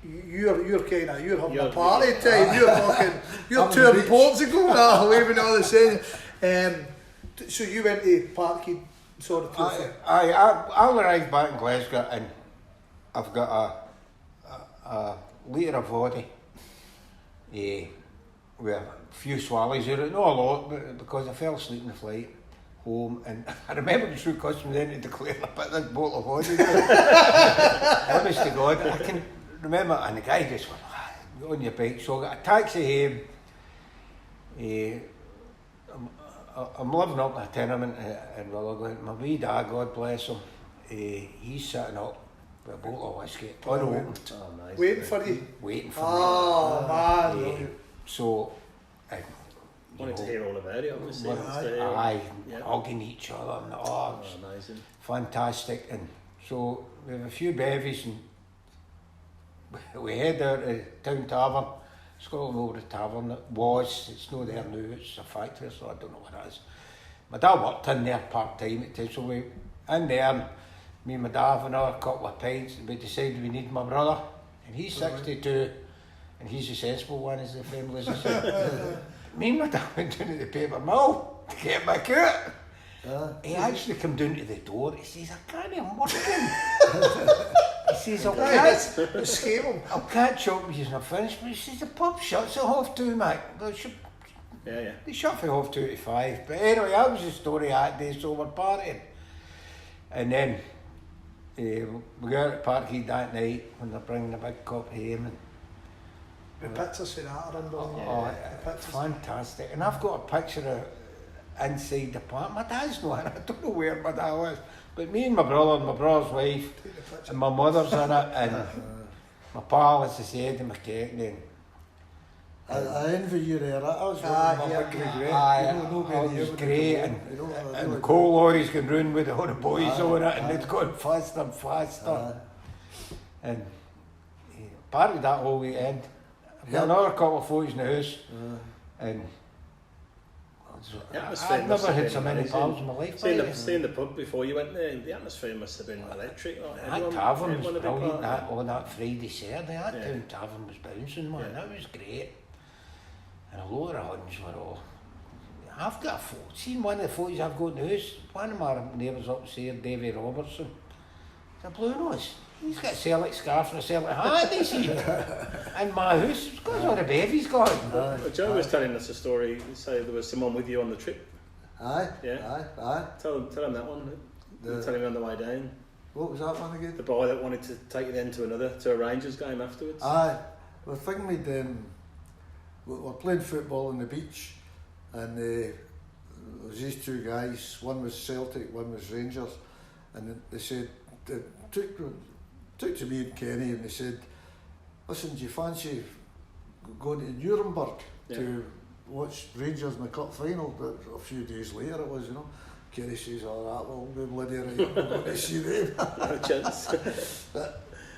You're having a party time. You're touring Portugal, waving all the same. So you went to Parkhead, saw the trophy. I'll arrive back in Glasgow and I've got a litre of vodka with a few swallows in it, not a lot, but because I fell asleep in the flight home, and I remember the true customer then to declare I put this bottle of vodka. Honest to God, I can remember, and the guy just went, "Get on your bike." So I got a taxi home. I'm living up in a tenement in Willow. My wee dad, God bless him, he's sitting up with a bottle of whiskey, unopened. Waiting for you. Waiting for me. Oh, man. So, wanted to hear all about it, obviously. Hugging each other and amazing. Fantastic. And so we have a few bevies and we head out to Town Tavern, Scotland Over the Tavern. It's not there now, it's a factory, so I don't know what it is. My dad worked in there part-time, so we in there, me and my dad have another couple of pints, and we decided we need my brother, and he's 62, and he's the sensible one as the family, as I said. Me and my dad went down to the paper mill to get my coat. He actually come down to the door, he says, I can't I'm working. He says, I'll catch up with you when I finish, but he says, the pub shuts at 2:30, mate. They shut for 2:45. But anyway, that was the story that day, so we're partying. And then we go out to Parkhead that night when they're bringing the big cup home. The pictures for that are unbelievable. It's fantastic. And I've got a picture of inside the park. My dad's not in it. I don't know where my dad was. But me and my brother and my brother's wife and my mother's in it. And my pal, as I said, and my cake. I envy your era. That was one of my big regrets. It was great. And the coal lorries going round with all the boys on it, and they'd gone faster and faster. And partied that whole weekend. I've got another couple of photos in the house. And I've never had so many pals in my life. Seeing the pub before you went there, the atmosphere must have been electric. That tavern was brilliant. On that Friday, Saturday, that Town Tavern was bouncing, man. That was great. And a lot of Huns were all. I've got a photo. Seen one of the photos I've got in the house. One of my neighbours upstairs, Davy Robertson. He's a blue nose. He's got a Celtic scarf and a Celtic hat, you see. In my house, because all the bevies got. Joe was telling us a story. Say there was someone with you on the trip. Aye. Tell him that one. Tell him on the way down. What was that one again? The boy that wanted to take you then to a Rangers game afterwards. Aye. Well, the thing we were playing football on the beach, and there was these two guys. One was Celtic, one was Rangers, and they said they took to me and Kenny, and they said, "Listen, do you fancy going to Nuremberg to watch Rangers in the cup final?" But a few days later it was, Kenny says, "All right, well, we'll be bloody right. I'm going to see them." No chance.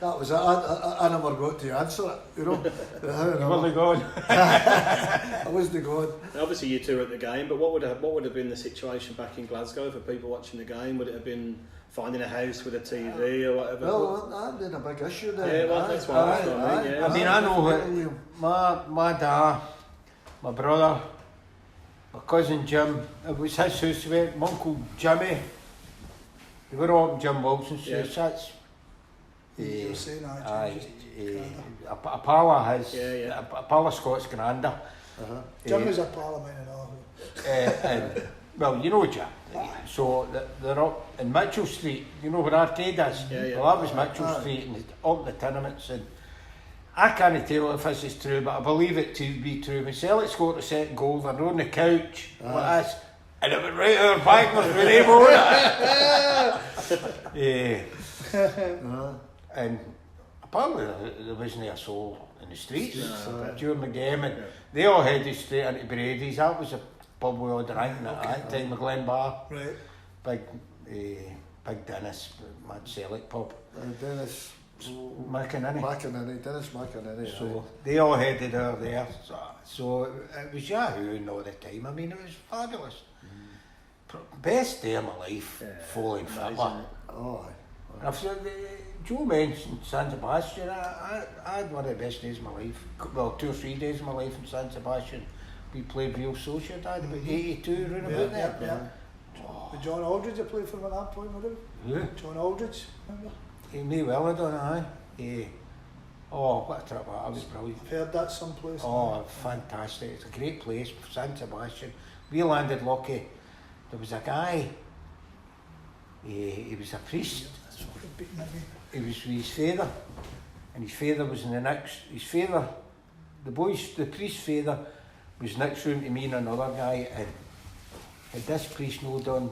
That was it. I never got to answer it, You wasn't gone. I wasn't gone. Obviously, you two were at the game, but what would have been the situation back in Glasgow for people watching the game? Would it have been finding a house with a TV or whatever? Well, that had been a big issue there. Yeah, well, that's what I mean. I mean, I know what my dad, my brother, my cousin Jim, it was his house, my uncle Jimmy. They were all up in Jim Wilson's house. That's you were saying a pal of his, a pal of Scott's granda. Jim was a pal of mine and all. Well, you know Jim. So they're up in Mitchell Street, you know where Arcade is? Well, that was Mitchell Street, and up the tenements. And I can't tell if this is true, but I believe it to be true. When Celtic scored the second goal, they're on the couch like this, and it went right out our backwards with them on it. And apparently there wasn't a soul in the streets during the game, and they all headed straight into Brady's. That was a pub we all drank at that time, the Glen Bar. Right. Big Dennis, mad Celtic pub. Dennis McInerney. Dennis McInerney. So they all headed out there. So it was Yahoo all the time. I mean, it was fabulous. Best day of my life, following football. Joe mentioned San Sebastian. I had one of the best days of my life. Well, 2 or 3 days of my life in San Sebastian. We played Real Sociedad about 82, round about there. The John Aldridge I played for him at that point, wasn't it? John Aldridge, remember? He may well have done, aye. Oh, what a trip that was brilliant. I've heard that someplace. Oh, fantastic. It's a great place, San Sebastian. We landed lucky. There was a guy, he was a priest. He was with his father, and his father was in the next. His father, the priest's father, was next room to me and another guy, and had this priest now done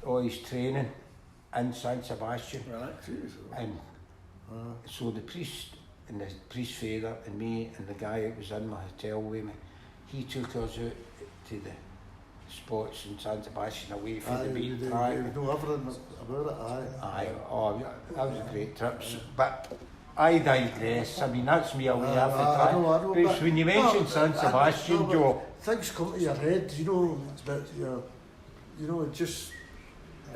all his training in San Sebastian. Right. And so the priest and the priest father and me and the guy that was in my hotel with me, he took us out to the spots in San Sebastian away from the beaten track. You know everything about it, Aye, oh, yeah, that was a great trip. But I digress. I mean, that's me away half the time. I know, But when you mentioned San Sebastian, Joe, things come to your head, you know, that it just,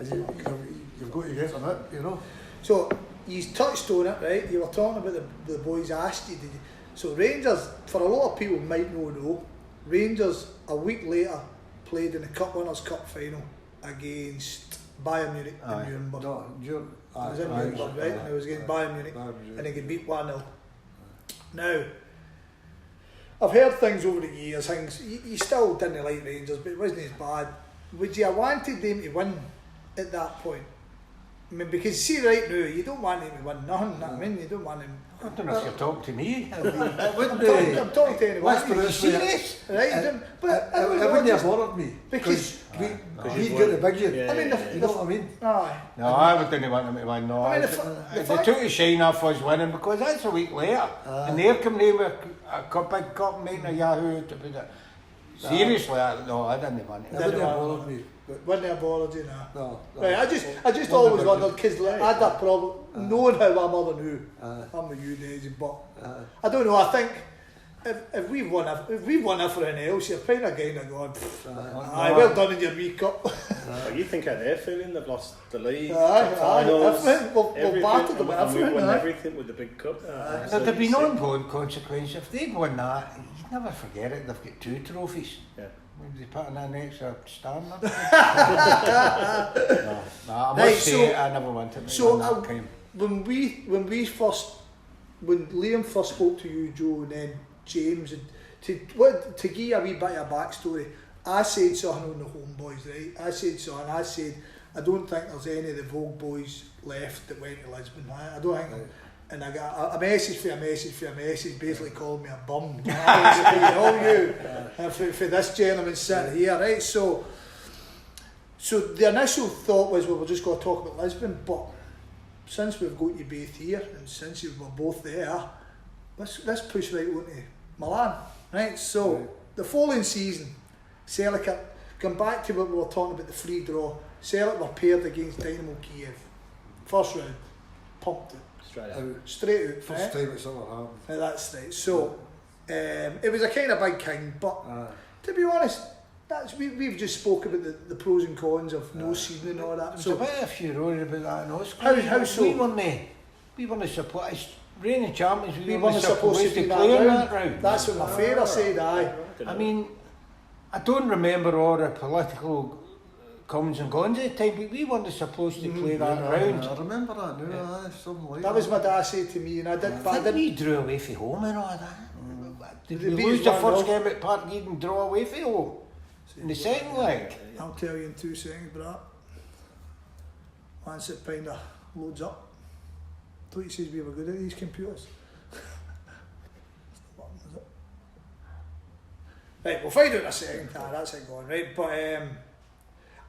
you've got to get on it, you know. So, you touched on it, right? You were talking about the boys asked you, did you? So Rangers, for a lot of people might not know, Rangers a week later played in the Cup Winners' Cup final against Bayern Munich in Nuremberg. It was in Nuremberg, right? And it was against Bayern Munich, and they could beat 1-0. Now, I've heard things over the years, you still didn't like Rangers, but it wasn't as bad. Would you have wanted them to win at that point? I mean, because see right now, you don't want them to win nothing, I mean, you don't want them... I don't know if you're talking to me. I'm talking to anyone. Let's put it this way, right? It wouldn't have bothered me, because we'd get the big year. I mean, you know what I mean? Aye. No, I didn't want them to win, no. I mean, they took a shine off us winning, because that's a week later. And they're coming in with a big cup making a yahoo out about it. Seriously, no, I didn't want it. It wouldn't have bothered me. Wouldn't have bothered you, No. Right, I just always wondered, because I had that problem, knowing how my mother knew. I'm with you, Desi, but I don't know, I think if we've won everything else, you're kind of going, well done in your wee cup. You think how they're feeling? They've lost the league, finals, we've battered them with everything. We've won everything with the big cup. There'd be no ongoing consequence. If they'd won that, you'd never forget it. They've got 2 trophies. Yeah. Maybe they put in an extra standard. I Right, must say, I never wanted to win that game. When Liam first spoke to you, Joe, and then James, and to give you a wee bit of a backstory, I said something on the Homeboys, right? I said, I don't think there's any of the Vogue boys left that went to Lisbon. I don't think. Right. And I got a message basically called me a bum. For this gentleman sitting here, right? So the initial thought was, well, we're just going to talk about Lisbon, but since we've got you both here, and since you were both there, let's push right on to Milan, right? So the following season, Celtic, come back to what we were talking about, the free draw. Celtic were paired against Dynamo Kiev. First round, pumped it. Straight out. First time it's ever happened. That's right. So it was a kind of big king, but to be honest, we've just spoke about the pros and cons of no season and all that. There's So a bit of furore about that in How Oscar. so? We weren't supposed, reigning champions, we weren't supposed to be play in that round. That's what my father said. Aye. I mean, I don't remember all the political comes and goes at the time, but we weren't supposed to play that round. I remember that now, something like That was my dad said to me, and I did. I think we drew away from home and all that. Did we lose the first game at Park Eden and draw away from home in the second leg? I'll tell you in 2 seconds, Brad. Once it kind of loads up. Thought he says we were good at these computers. Right, we'll find out in a second. That's it going, right? But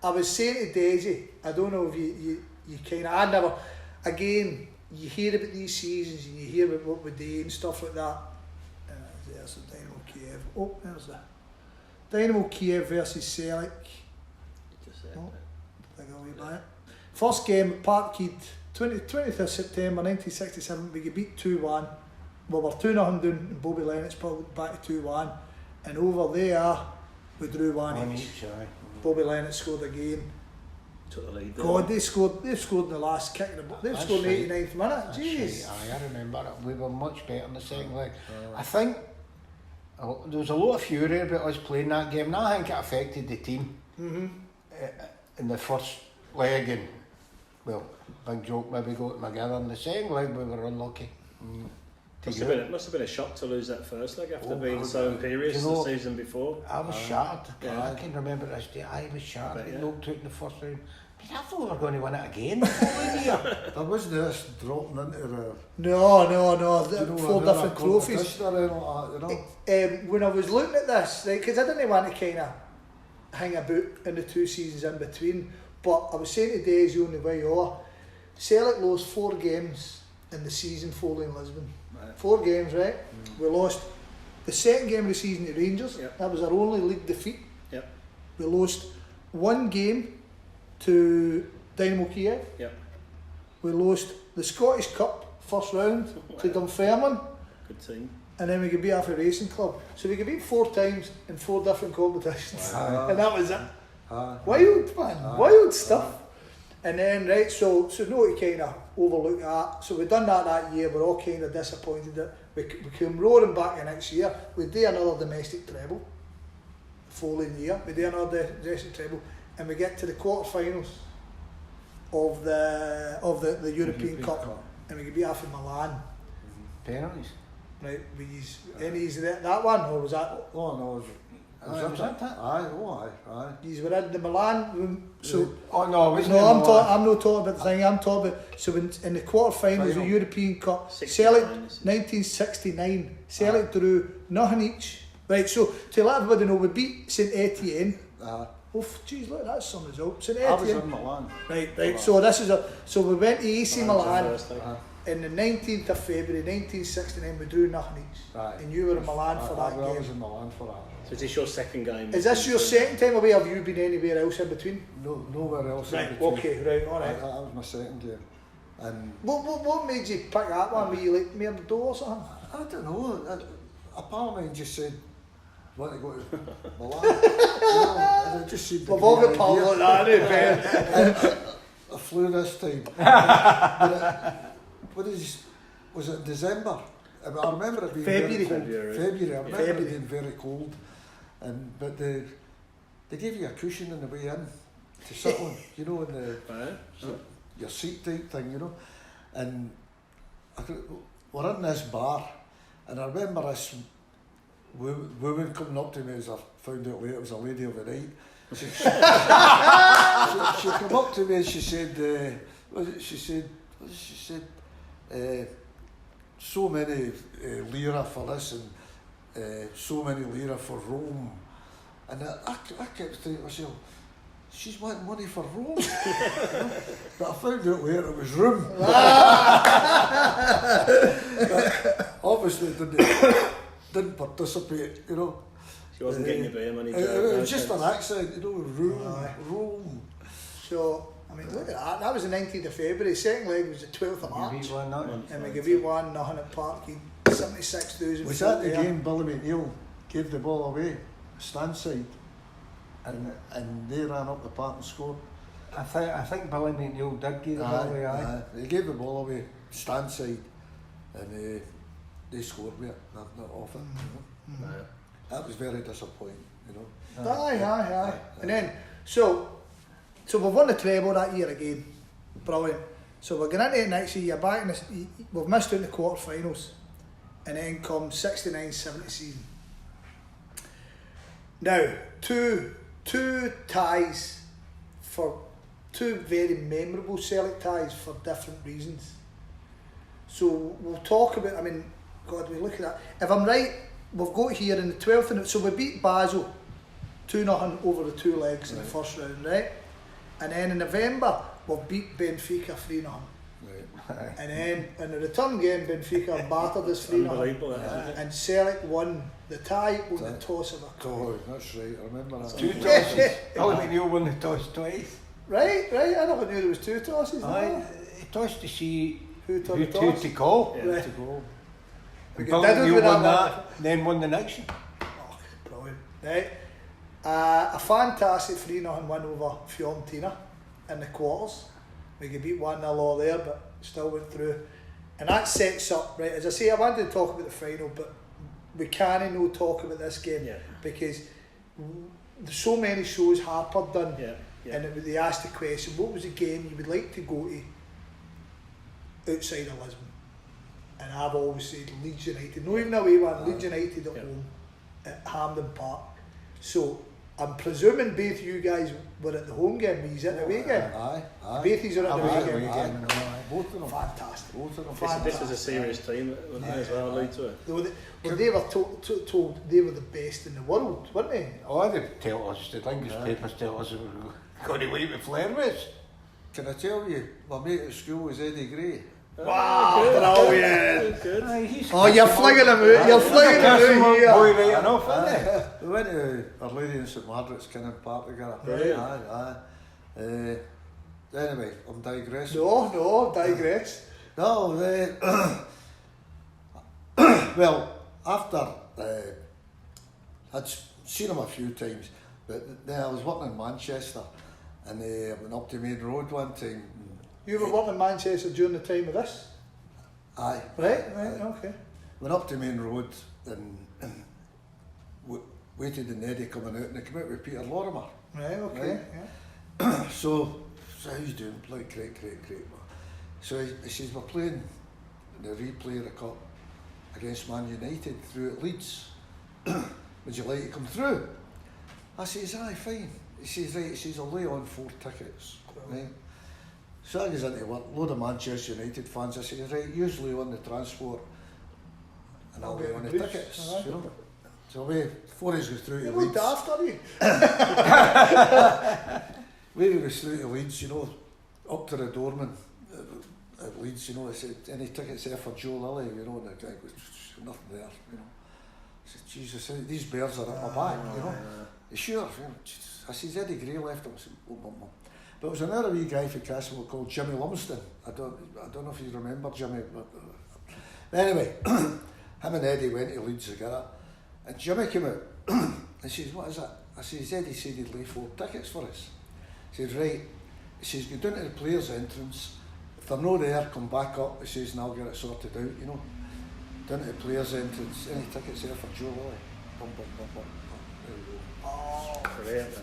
I was saying to Desi, I don't know if you kind of, I never, again, you hear about these seasons and you hear about what we do and stuff like that. There's the Dynamo Kiev. Oh, there's the Dynamo Kiev versus Celtic. First game at Parkhead, 20th of September 1967, we get beat 2-1. We were 2-0 down and Bobby Lennox pulled back to 2-1. And over there, we drew 1 each. Bobby Lennox scored again. Took the lead. God, they've scored in the last kick. They've scored in the 89th minute. Jeez. Right. I remember it. We were much better in the second leg. I think there was a lot of fury about us playing that game, and I think it affected the team in the first leg. And well, big joke maybe got together. In the second leg, we were unlucky. It must have been a shock to lose that first leg after being so imperious the season before. I was shattered. I can remember this day. I was shattered. It knocked out in the first round. But I thought we were going to win it again. There wasn't this dropping into the... No. 4 different trophies. When I was looking at this, right, because I didn't want to kind of hang about in the 2 seasons in between, but I was saying to Desi on the way over, Celtic lost 4 games in the season following Lisbon. 4 games, right? We lost the second game of the season to Rangers. That was our only league defeat. We lost 1 game to Dynamo Kiev. We lost the Scottish Cup first round to Dunfermline. Good team. And then we could beat Alfred Racing Club. So we could beat 4 times in 4 different competitions. And that was it. Wild, man. Wild stuff. And then, right, so no to kind of overlook that. So we've done that year. We're all kind of disappointed that we came roaring back the next year. We do another domestic treble. The following year, we do another domestic treble. And we get to the quarterfinals of the European Cup. And we could beat Alfred Milan. Penalties. Right, any that one, or was that? Oh no, was that? Aye. These were in the Milan room. So I'm not talking about the thing. I'm talking about in the quarterfinals of the European Cup, Celtic 1969. Celtic drew nothing each. Right, so to let everybody know, we beat St Etienne. Oh, jeez, look, that's some result. St Etienne. I was in Milan. Right. So we went to AC Milan. In the 19th of February 1969, we drew nothing each. And you were in Milan for that game. I was in Milan for that. So is this your second game? Is this your second time away? Have you been anywhere else in between? No, nowhere else in between. Okay, alright. That was my second game. And what made you pick that one? Were you like near the door or something? I don't know. A pal of mine just said, want to go to Milan? And I just said, we've all got pals like that, I flew this time. Was it December? I remember it being February. February. I remember it being very cold, but they gave you a cushion on the way in to sit on, in the your seat type thing, And we're in this bar, and I remember this woman coming up to me as I found out later it was a lady of the night. She came up to me and she said, so many lira for this and so many lira for Rome. And I kept thinking to myself, she's wanting money for Rome. But I found out later it was room. Obviously didn't participate, She wasn't getting your beer money. It was just an accent, Rome. So, I mean, look at that. That was the 19th of February. Second leg was the 12th of March. And we gave 1-0 at Parkhead. 76,000. Was that the game Billy McNeil gave the ball away, stand side, and they ran up the park and scored? I think Billy McNeil did give the ball away. They gave the ball away, stand side, and they scored with it, not off it. That was very disappointing, Aye. And then, so we've won the treble that year again. Brilliant. So we're going into it next year, you're back in this, we've missed out in the quarterfinals. And then comes 69-70 season. Now, two ties for two very memorable Celtic ties for different reasons. So we'll talk about, we look at that. If I'm right, we've got here in the 12th, and so we beat Basel 2-0 over the 2 legs in the first round, right? And then in November, we've beat Benfica 3-0. And then in the return game, Benfica battered us 3-0. And Celtic won the tie on the toss of a coin. Oh, that's right, I remember that. 2 tosses. Billy McNeil won the toss twice. Right, I never knew there was 2 tosses. He tossed to see who to call. Right. To go. Billy McNeil won that, then won the next one. Oh, brilliant. Right. A fantastic 3-0 win over Fiorentina in the quarters. We could beat 1-0 all there, but still went through. And that sets up, right, as I say, I wanted to talk about the final, but we can't no talk about this game because there's so many shows Harper done, and they asked the question, what was the game you would like to go to outside of Lisbon? And I've always said Leeds United, not even away one, Leeds United at home at Hampden Park. So I'm presuming both you guys were at the home game, were you at the away game? Aye. Both of you are at the away game. Both of them. Fantastic. Both of them. This was a serious team, wasn't it, as well, lead to it? They were told they were the best in the world, weren't they? Oh, they tell us, the English papers tell us we were going to leave with Flair with. Can I tell you, my mate at school was Eddie Gray. Wow, brilliant. Good. Oh, you're flinging him out. You're flinging him out here. Boy, right enough, isn't it? We went to Our Lady in St Margaret's Kinnan Park together. Right. Aye. Anyway, I'm digressing. No, digress. No, well, after I'd seen him a few times, but then I was working in Manchester, and I went up to Main Road one time. You were working in Manchester during the time of this? Aye. Right, okay. Went up to Main Road and waited in Eddie coming out, and they came out with Peter Lorimer. Right, okay. Right. Yeah. So how you doing? Like, great. So he says, we're playing the replay of the cup against Man United through at Leeds. Would you like to come through? I says, aye, fine. He says, right, he says, I'll lay on 4 tickets. Right. So I goes into work, load of Manchester United fans. I says, right, usually on the transport, and I'll lay on the tickets, you know. So before he goes through to Leeds. Daft, are you? When he was through to Leeds, you know, up to the doorman at Leeds, you know, I said, any tickets there for Joe Lilley, you know, and the guy goes, nothing there, you know. I said, Jesus, these bears are at my back, you know. He's sure, you know, I said, Eddie Gray left him. I said, oh. But it was another wee guy from Castle called Jimmy Lumsden. I don't know if you remember Jimmy, but anyway, him and Eddie went to Leeds together, and Jimmy came out and says, what is that? I says, Eddie said he'd lay 4 tickets for us. He says, right. He says, go down to the players' entrance. If they're not there, come back up. He says, and I'll get it sorted out, you know. Down to the players' entrance. Any tickets there for Joe Lilley? Bum. There we go. Oh, Brilliant.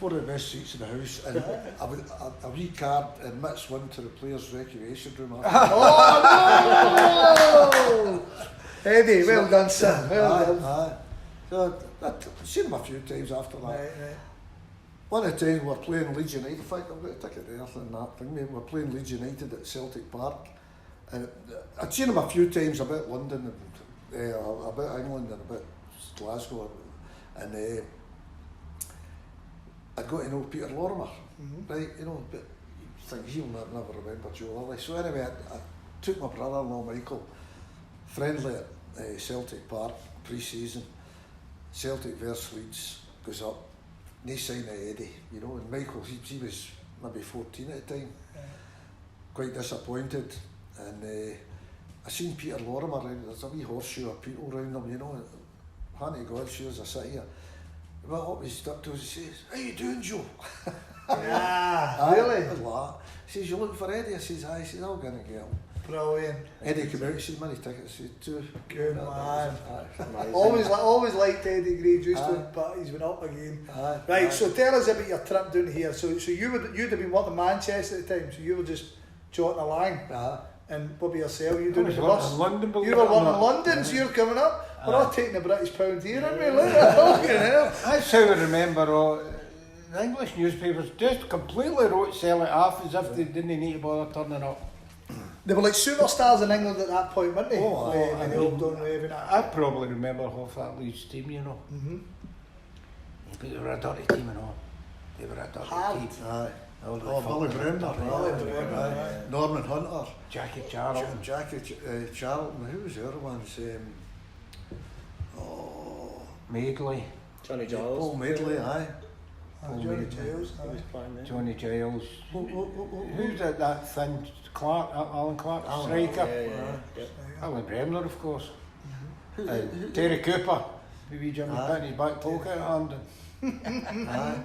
4 of the best seats in the house, and a wee card admits one to the players' recreation room. Oh no! Eddie, well done, son. Well done. Aye. So I've seen him a few times after that. Right. One of the times we were playing Leeds United, in fact I've got a ticket there and that thing, mate. We were playing Leeds United at Celtic Park, and I'd seen him a few times about London and about England and about Glasgow, and I'd got to know Peter Lorimer, right, you know, but you think he'll never remember Joe Lilley. So anyway, I took my brother-in-law Michael, friendly at Celtic Park, pre-season, Celtic versus Leeds, goes up, and they signed Eddie, you know, and Michael, he was maybe 14 at the time, quite disappointed, and I seen Peter Lorimer around, there's a wee horseshoe of people around him, you know, hand to God, sure as I sit here. Well, up he stepped to us, he says, how you doing, Joe? Yeah, really? He says, you looking for Eddie? I says, aye. He says, I'll go and get him. Brilliant. Eddie came out, he said, many tickets? I said, 2. Good man. Aye. Always liked Eddie Gray, but he's been up again. Aye. Right, so tell us about your trip down here. So you'd have been working in Manchester at the time, so you were just jotting along. And what about yourself? You doing the bus? In London, You were working in London, so you're coming up. We're all taking the British pound here, aren't we? Look at That's how I remember the English newspapers just completely wrote Celtic off as if they didn't need to bother turning up. They were like superstars in England at that point, weren't they? Oh, when they all done with I probably remember half that Leeds team, you know. But they were a dirty team and all. They were a dirty team. Aye. Billy Bremner. Norman Hunter. Jackie Charlton. Charlton. Who was the other ones? Madeley. Johnny Giles. Paul Madeley, aye. Johnny Giles. He was playing there. Johnny Giles. Who's that thin Clark, Alan Clark, striker? Yeah. Alan Bremner, of course. Terry Cooper. Maybe Jimmy put in his back pocket at Hampden. Aye.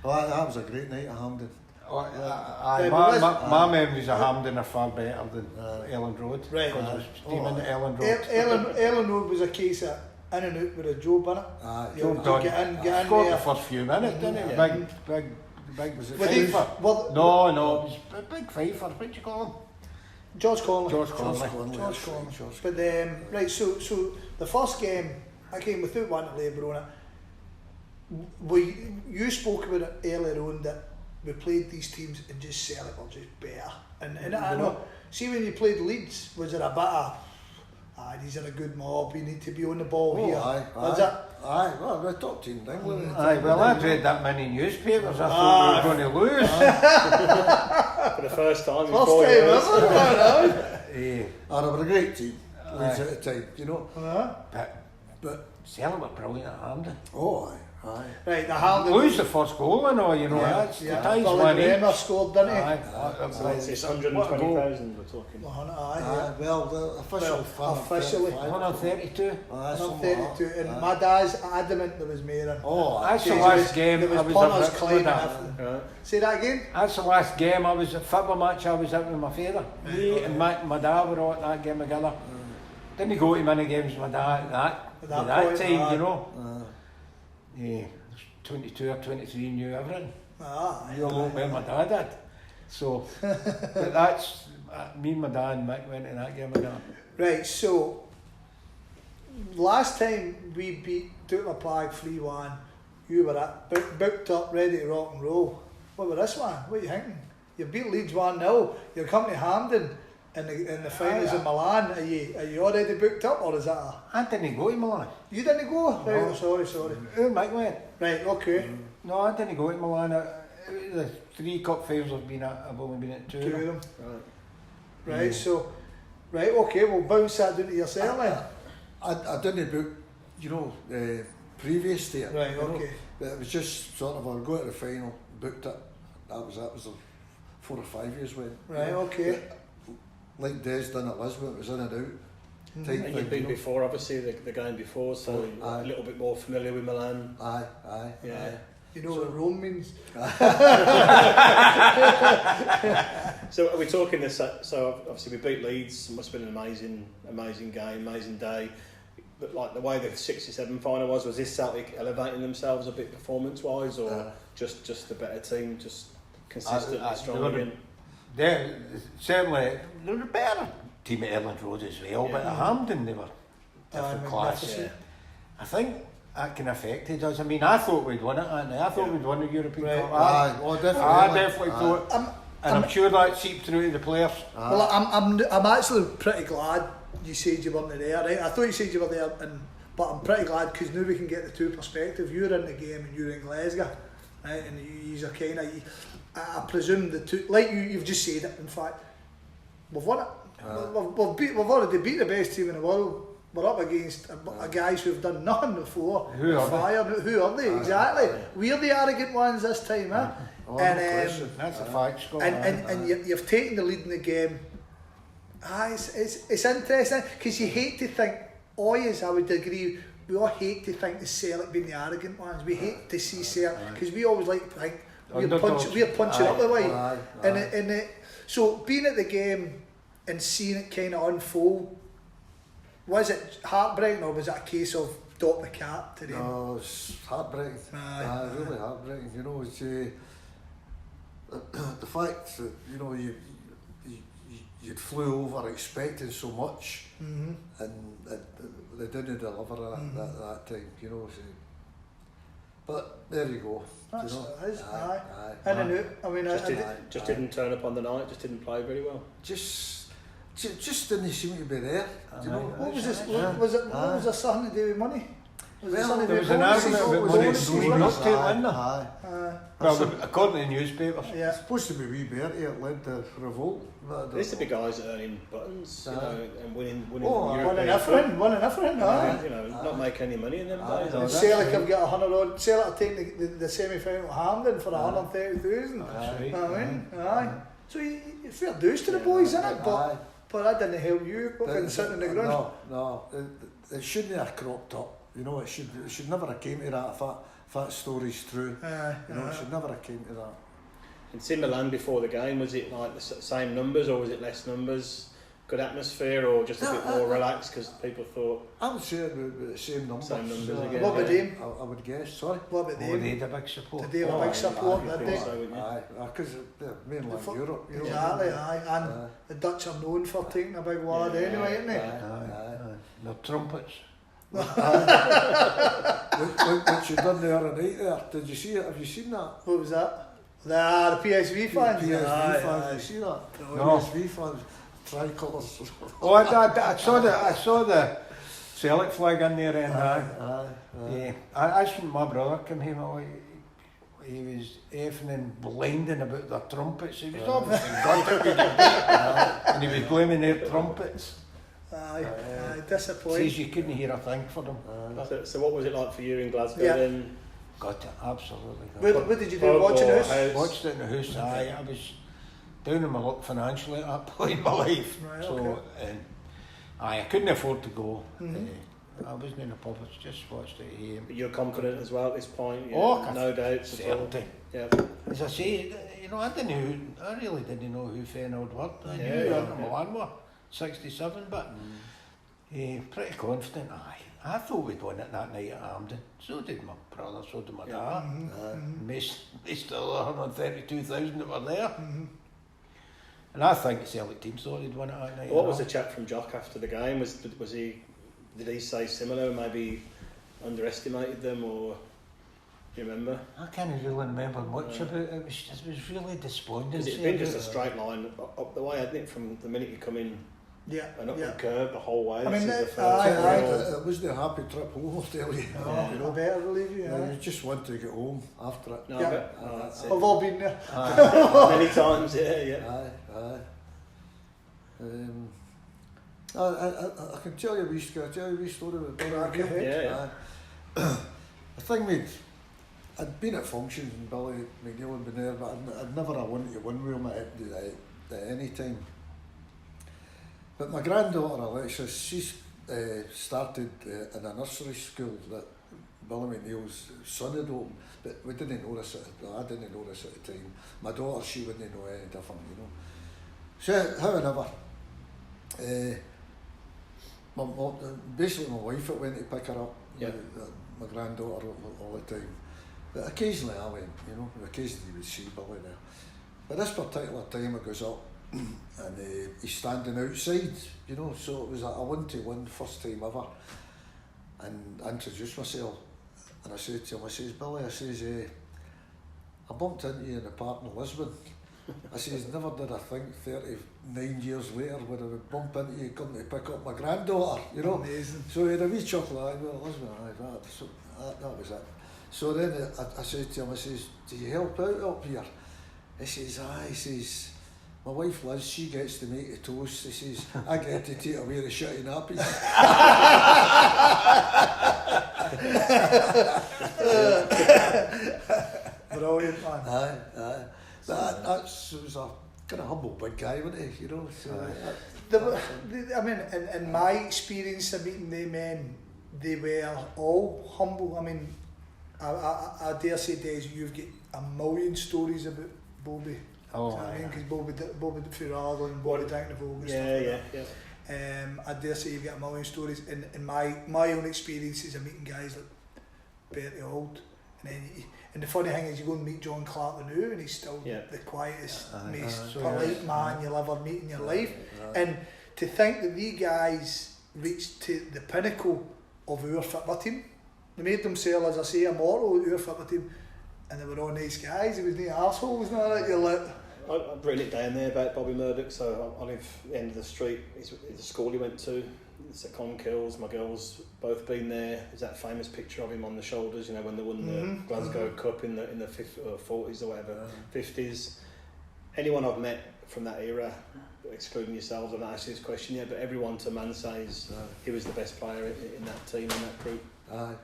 Well, that was a great night at Hampden. My memories of Hampden are far better than Elland Road. Right. Because I was steaming at Elland Road. Ellen Road was a case of in and out with a job in it. Job done. Get in scored there. the first few minutes, didn't he? Big was it Well, they- Pfeiffer? well, No, it was a big Pfeiffer. What do you call him? George Conley. George Conley. But right, so the first game, again without wanting to labour on it, you spoke about it earlier on that we played these teams and just Celtic were just better. And I know, see when you played Leeds, was it a bit of, these are a good mob, we need to be on the ball here. Was it? Aye, well, we're top team in England. Aye, well, I'd read that many newspapers. I thought we were going to lose. For the first time. First time ever. they were a great team. Leeds at the time, you know. But Celtic were brilliant at Hampden. oh, aye. Right, the Hampden. Lose the first goal and all, you know. That's the ties Billy one Bremer scored, didn't he? So it's 120,000 we're talking. Well, the official officially. 132. 132, and my dad's adamant there was more in. Oh, That's the last game there I was was punters at claiming with everything. Right. Say that again? That's the last game I was at, football match I was at with my father. Me and my dad were all at that game together. Didn't go to many games with my dad at that point, time, you know. Yeah, 22 or 23 knew everything. Knew a lot where my dad did. So, but that's, me and my dad and Mick went to that game together. Right, so, last time we beat Dutla Prague 3-1, you were booked up, ready to rock and roll. What about this one? What are you thinking? You beat Leeds 1-0, you're coming to Hampden in the finals in Milan. Are you already booked up, or is that a... I didn't go to Milan. You didn't go? Right, No. sorry. Mick went. Right, okay. No, I didn't go to Milan. The 3 cup finals I've been at, I've only been at 2 of them. Right, so... Right, okay, we'll bounce that down to yourself then. I didn't book, you know, previous to it. Right, you know. okay. But it was just sort of, I'll go to the final, booked it. That was the 4 or 5 years when. Right, you know. okay. Like Des done at Lisbon, it was in and out. And you've been before, obviously, the game before, so a little bit more familiar with Milan. Aye. You know what Rome means? So are we talking this? So obviously we beat Leeds. It must have been an amazing game, amazing day. But like the way the 67 final was this Celtic elevating themselves a bit performance-wise, or just a better team, just consistently strong again? They certainly they were a better team at Elland Road as well, but at Hampden they were different class. Yeah. I think that can affect us. I mean, I thought we'd won it, and I thought we'd won the European Cup. I definitely thought, and I'm sure that seeped through to the players. Well, I'm actually pretty glad you said you weren't there, right? I thought you said you were there, but I'm pretty glad because now we can get the two perspectives. You're in the game and you're in Glasgow, right? And you're kind of, I presume the two, like you've just said it. In fact, we've won it. We've already beat the best team in the world. We're up against guys who've done nothing before. Who are they? Exactly. We're the arrogant ones this time, huh? That's a fact, Scott. And you've taken the lead in the game. It's interesting because you hate to think, I would agree, we all hate to think the Celtic being the arrogant ones. We hate to see Celtic because we always like to think we're punching up the way. So being at the game and seeing it kind of unfold, was it heartbreaking or was it a case of dot the cap to them? No, it's heartbreaking. Really heartbreaking. You know, it's, the fact that you'd flew over expecting so much, and they didn't deliver that time. You know, so, but there you go. That's you know? It is. I mean, just didn't turn up on the night. Just didn't play very well. Just didn't seem to be there. You know, what was this? What was there something to do with money? There was an argument about money leading up to it, wasn't there? Well, according to the newspapers. Yeah. It's supposed to be wee Bertie that led the revolt. There used to be guys that earning buttons, and winning winning everything, not making any money in them days. And Celtic have got 100 odd. Celtic are taking the semi-final at Hampden for 130,000. That's right. I mean, So you fair dues to the boys, isn't it? But that didn't help you. Sitting on the ground. No, it shouldn't have cropped up. You know, it should never have came to that if that story's true. It should never have came to that. And in Milan before the game, was it like the same numbers or was it less numbers? Good atmosphere or just a bit more relaxed because people thought? I would say the same numbers. Same numbers again. What about them? I would guess. Sorry. What about them? They had a big support. Did they have a big support? Did they? Aye, because they're mainly Europe. Exactly, and the Dutch are known for taking a big wad anyway, aren't they? Aye. The trumpets. What you done the other night there? Did you see it? Have you seen that? What was that? The PSV fans. PSV fans. You see that? No. PSV fans. Tricolours. Oh, I saw the Celtic flag in there, and yeah. That's when my brother came home. he was effing and blinding about their trumpets. He was obviously gutted with the beat, and he was blaming their trumpets. Aye, disappointing. Says you couldn't hear a thing for them. So what was it like for you in Glasgow then? Got it, absolutely. Got it. What did you do? Watching the house? Watched it in the house. Aye, I was down in my luck financially at that point in my life. Right, so, okay. I couldn't afford to go. I wasn't in the pub, I just watched it here. But you're confident as well at this point? Oh, no doubts at all? certainty. Yeah. As I say, I really didn't know who Feyenoord were. I knew Milan were 67, but pretty confident. I thought we'd won it that night at Hampden. So did my brother, so did my dad. Most of the 132,000 that were there. And I think the Celtic team thought they'd won it that night. What was the chat from Jock after the game? Did he say similar, maybe underestimated them, or do you remember? I can't really remember much about it. It was really despondent. Because it's been just a straight line up the way, hasn't it, from the minute you come in and up the curve the whole way. I mean, it wasn't a happy trip home, I'll tell you. You know, better believe you. You just want to get home after it. That's it. We've all been there. Many times, I can tell you a wee story about Billy. The thing I'd been at functions and Billy McNeil had been there, but I'd never wanted to win with him at any time. But my granddaughter Alexis, she's started in a nursery school that Billy McNeil's son had opened, but we didn't notice it. I didn't notice at the time. My daughter, she wouldn't know any different, you know. So, however, basically my wife went to pick her up, my granddaughter all the time. But occasionally I went, you know, occasionally you would see Billy there. But this particular time I goes up and he's standing outside, you know, so it was a 1-1 first time ever. And I introduced myself and I said to him, I says, Billy, I says, I bumped into you in the park in Lisbon. I says, never did I think 39 years later when I would bump into you coming to pick up my granddaughter, you know. Amazing. So he had a wee chuckle, well, Lisbon, that was it. So then I said to him, I says, do you help out up here? He says, he says, my wife Liz, she gets to make the toast. He says, I get to take away the shitty nappies. Brilliant, man. Aye. That was a kind of humble big guy, wasn't he? You know. So, I mean, in my experience of meeting them men, they were all humble. I mean, I dare say, Desi, you've got a million stories about Bobby. Oh, I mean, because Bobby for Ireland, Bobby drank the Vogue and stuff like that. I dare say you've got a million stories. In my own experiences of meeting guys like Bertie Auld, and the funny thing is, you go and meet John Clark now, and he's still the quietest, most polite man you'll ever meet in your life. And to think that these guys reached to the pinnacle of our football team, they made themselves, as I say, immortal at our football team, and they were all nice guys. He was no arseholes, not like you're like. I've written it down there about Bobby Murdoch. So I live at the end of the street. It's the school he went to. It's at Concills. My girls both been there. There's that famous picture of him on the shoulders, you know, when they won the Glasgow Cup in the 40s or whatever, 50s. Anyone I've met from that era, excluding yourselves, I've not asked this question yet, but everyone to man says he was the best player in that team, in that group. Aye.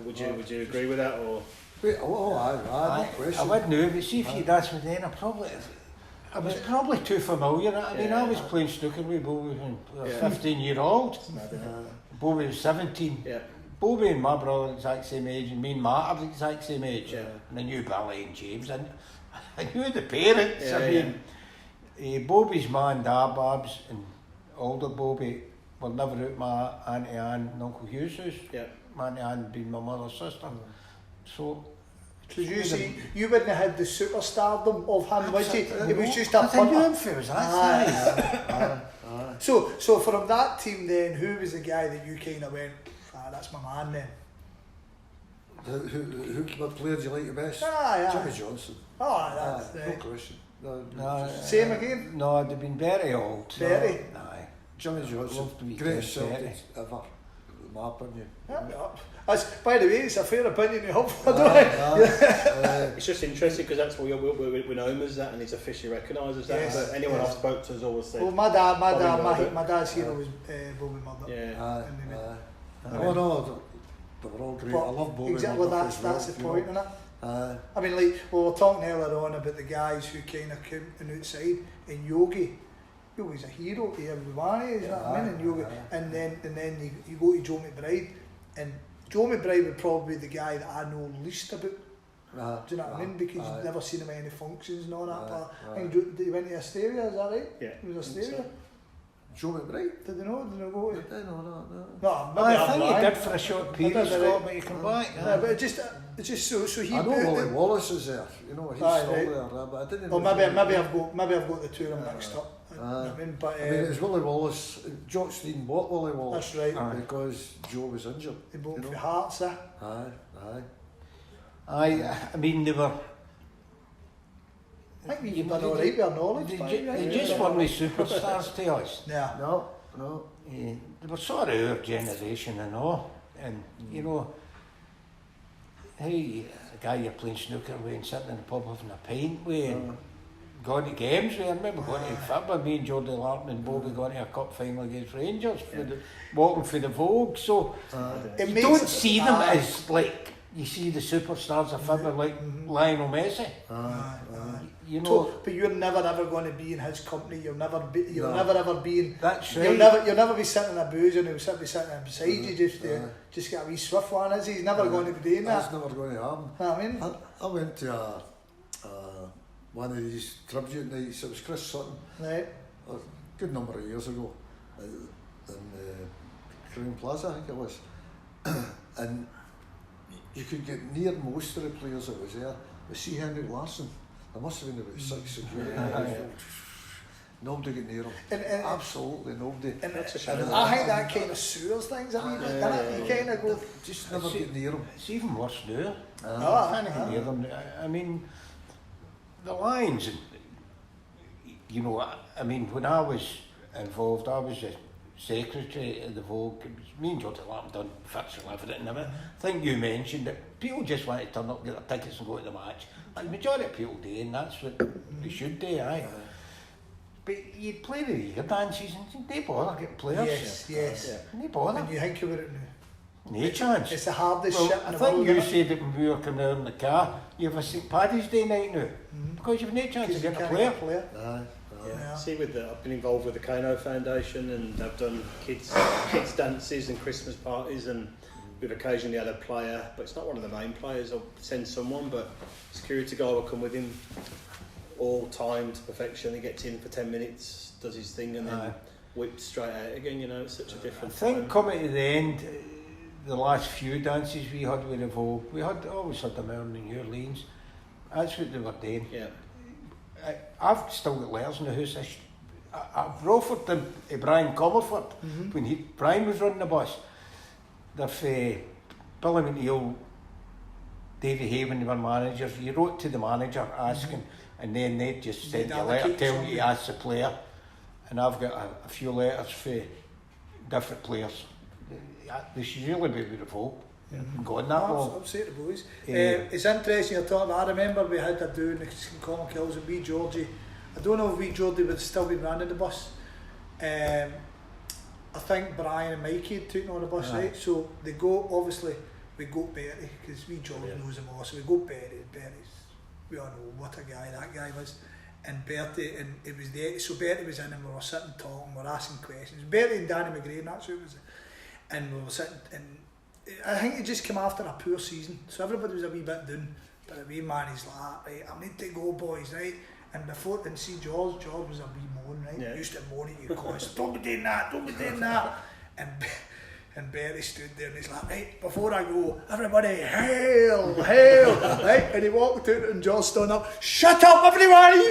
Would you agree with that, or? Aye, no question. I would know, but see if you'd asked me then, I was probably too familiar. I mean, I was playing snooker with Bobby when I was 15-year-old. Bobby was 17. Yeah. Bobby and my brother are the exact same age, and me and Matt are the exact same age. Yeah. And I knew Billy and James, and I knew the parents. Bobby's ma and dad, Babs, and older Bobby were never out my Auntie Anne and Uncle Hugh's house. Yeah. My Auntie Anne being my mother's sister. So you see, you wouldn't have had the superstardom of him, would you? It was just a punter. So from that team then, who was the guy that you kind of went, that's my man then? What player do you like the best? Jimmy Johnson. No question. No, same again? No, they'd been very old. Bertie? Jimmy Johnson, greatest Celtic ever. my opinion. By the way, it's a fair opinion to have. It's just interesting because that's what we know him as that, and he's officially recognised as that. Yes, but anyone I've spoke to has always said. Well, my dad's hero was Bobby Murdoch. Yeah. Oh no, they were all great. I love Bobby. Exactly, Murdoch that's the point, isn't it? I mean, like we were talking earlier on about the guys who kind of come on outside in Yogi. Yogi's a hero to everyone, you know what I mean? In Yogi, and then you go to Joe McBride, and Joe McBride would probably be the guy that I know least about. Do you know what I mean? Because you've never seen him at any functions and all that. I think he went to Asteria, is that right? Yeah. He was Asteria. Joe McBride? Did they know? Did they go to? No. No, I think he did for a short period, Scott, but he come back. Yeah, but it's just so he. I know Willie Wallace is there. You know, he's still there, but I didn't know. Well, maybe I've got the two of them mixed up. I mean, it was Willie Wallace. Jock Stein bought Willie Wallace. That's right. Because Joe was injured. They bought for Hearts, I mean, they were. I think you've done all right with our knowledge. They just weren't the superstars to us. Yeah. No. They were sort of our generation and all. And, you know, hey, a guy you're playing snooker with and sitting in the pub having a pint with and going to games with. I remember going to football, me and Jordy Larkin and Bobby going to a cup final against Rangers, walking for the Vogue. So you don't see them as like, you see the superstars of football like Lionel Messi. You know, but you're never ever going to be in his company. You'll never ever be in. That's right. You'll never be sitting in a booze and he'll be sitting beside you just get a wee swift one. Is he? He's never going to be doing that. That's never going to happen. I mean, I went to one of these tribute nights. It was Chris Sutton, right, a good number of years ago, in Crown Plaza, I think it was, and you could get near most of the players that was there. But see Henry Larsson, there must have been about 6 security. Nobody got near him. Absolutely nobody. And I think that kind of sours things. I mean, you kind of go, just never get near him. It's even worse now. I can't get near them. I mean, the Lions, you know, I mean, when I was involved, I was the secretary of the Vogue. It was me and Jordy Larkin done fits and everything. I think you mentioned that people just want to turn up, get their tickets and go to the match. And the majority of people do, and that's what they should do, But you'd play the year dances and they bother getting players. Yes. They bother. When you think about it now. No chance. It's the hardest shit in the world. world. I think you said that when we were coming out in the car, you have a St Paddy's Day night now. Because you've no chance of getting a player. See, I've been involved with the Kano Foundation, and I've done kids dances and Christmas parties, and we've occasionally had a player, but it's not one of the main players. I'll send someone, but security guy will come with him, all timed to perfection. He gets in for 10 minutes, does his thing, and then whips straight out again. You know, it's such a different. I think coming to the end, the last few dances we had with the Vogue, we always had them out in New Orleans. That's what they were doing. Yeah. I've still got letters in the house. I've offered them to Brian Comerford when Brian was running the bus. They've Billy McNeil, Davy Haven, they were managers. You wrote to the manager asking, and then they just sent you a letter telling you to ask the player. And I've got a few letters for different players. They should really be with the Vogue. Going that long. I'll say it to the boys. It's interesting you're talking about. I remember we had a do in the Common Kills and wee Georgie. I don't know if wee Georgie would still be running the bus. I think Brian and Mikey had taken on the bus, right? So they go, obviously, we go Bertie, because wee George knows him all, so we go Bertie. Bertie's, we all know what a guy that guy was. And Bertie, and it was the, so Bertie was in and we were sitting talking, we were asking questions. Bertie and Danny McGrain, that's who it was. And we were sitting, and I think it just came after a poor season, so everybody was a wee bit down. But the wee man, he's like, right, I need to go, boys, right? And before then, see George was a wee moan, right? He used to moan at you constantly, don't be doing that. And Bertie stood there and he's like, right, before I go, everybody, hail, right? And he walked out and George stood up, shut up, everyone!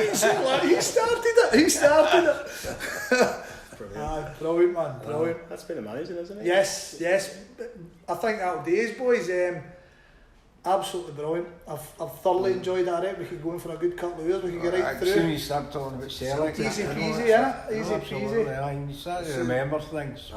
He started it. Brilliant, man, brilliant. That's been amazing, isn't it? Yes. I think that'll do us, boys. Absolutely brilliant. I've thoroughly enjoyed that. Right? We could go in for a good couple of hours. We could get right through. As soon as you start talking about Celtic, easy peasy, yeah. Easy peasy. You start to remember things.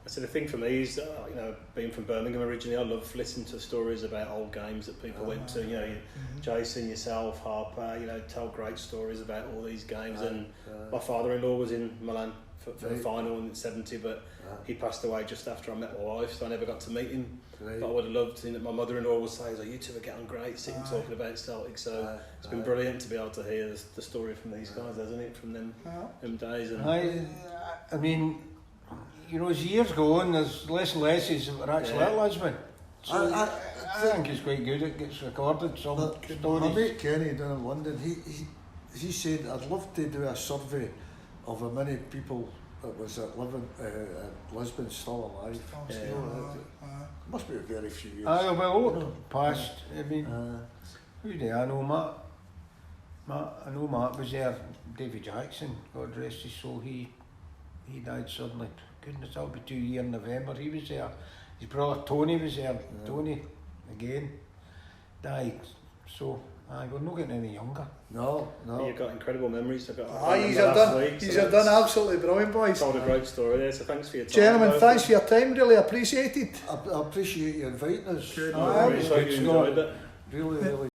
So the thing for me is, you know, being from Birmingham originally, I love listening to stories about old games that people went to. You know, Jason, yourself, Harper, you know, tell great stories about all these games. And my father-in-law was in Milan for the final in '70, but he passed away just after I met my wife, so I never got to meet him. But I would have loved to. My mother-in-law would say, "You two are getting great, sitting talking about Celtic." So it's been brilliant to be able to hear the story from these guys, hasn't it? From them days. And I mean, you know, as years go on, there's less and less that are actually at Lisbon. So I think it's quite good. It gets recorded. Some stories. My mate Kenny down in London, he said, "I'd love to do a survey of how many people that was living at Lisbon still alive." Must be a very few years. Well, past. I mean, who do I know? I know Matt was there. David Jackson, God rest his soul, he died suddenly. Goodness, that'll be 2 years in November. He was there. His brother Tony was there. Tony, again, died. So, we're not getting any younger. No. You've got incredible memories. He's done absolutely brilliant, boys. Told a great story there, so thanks for your time. Gentlemen, thanks for your time, really appreciated. I appreciate you inviting us. Really enjoyed it. Really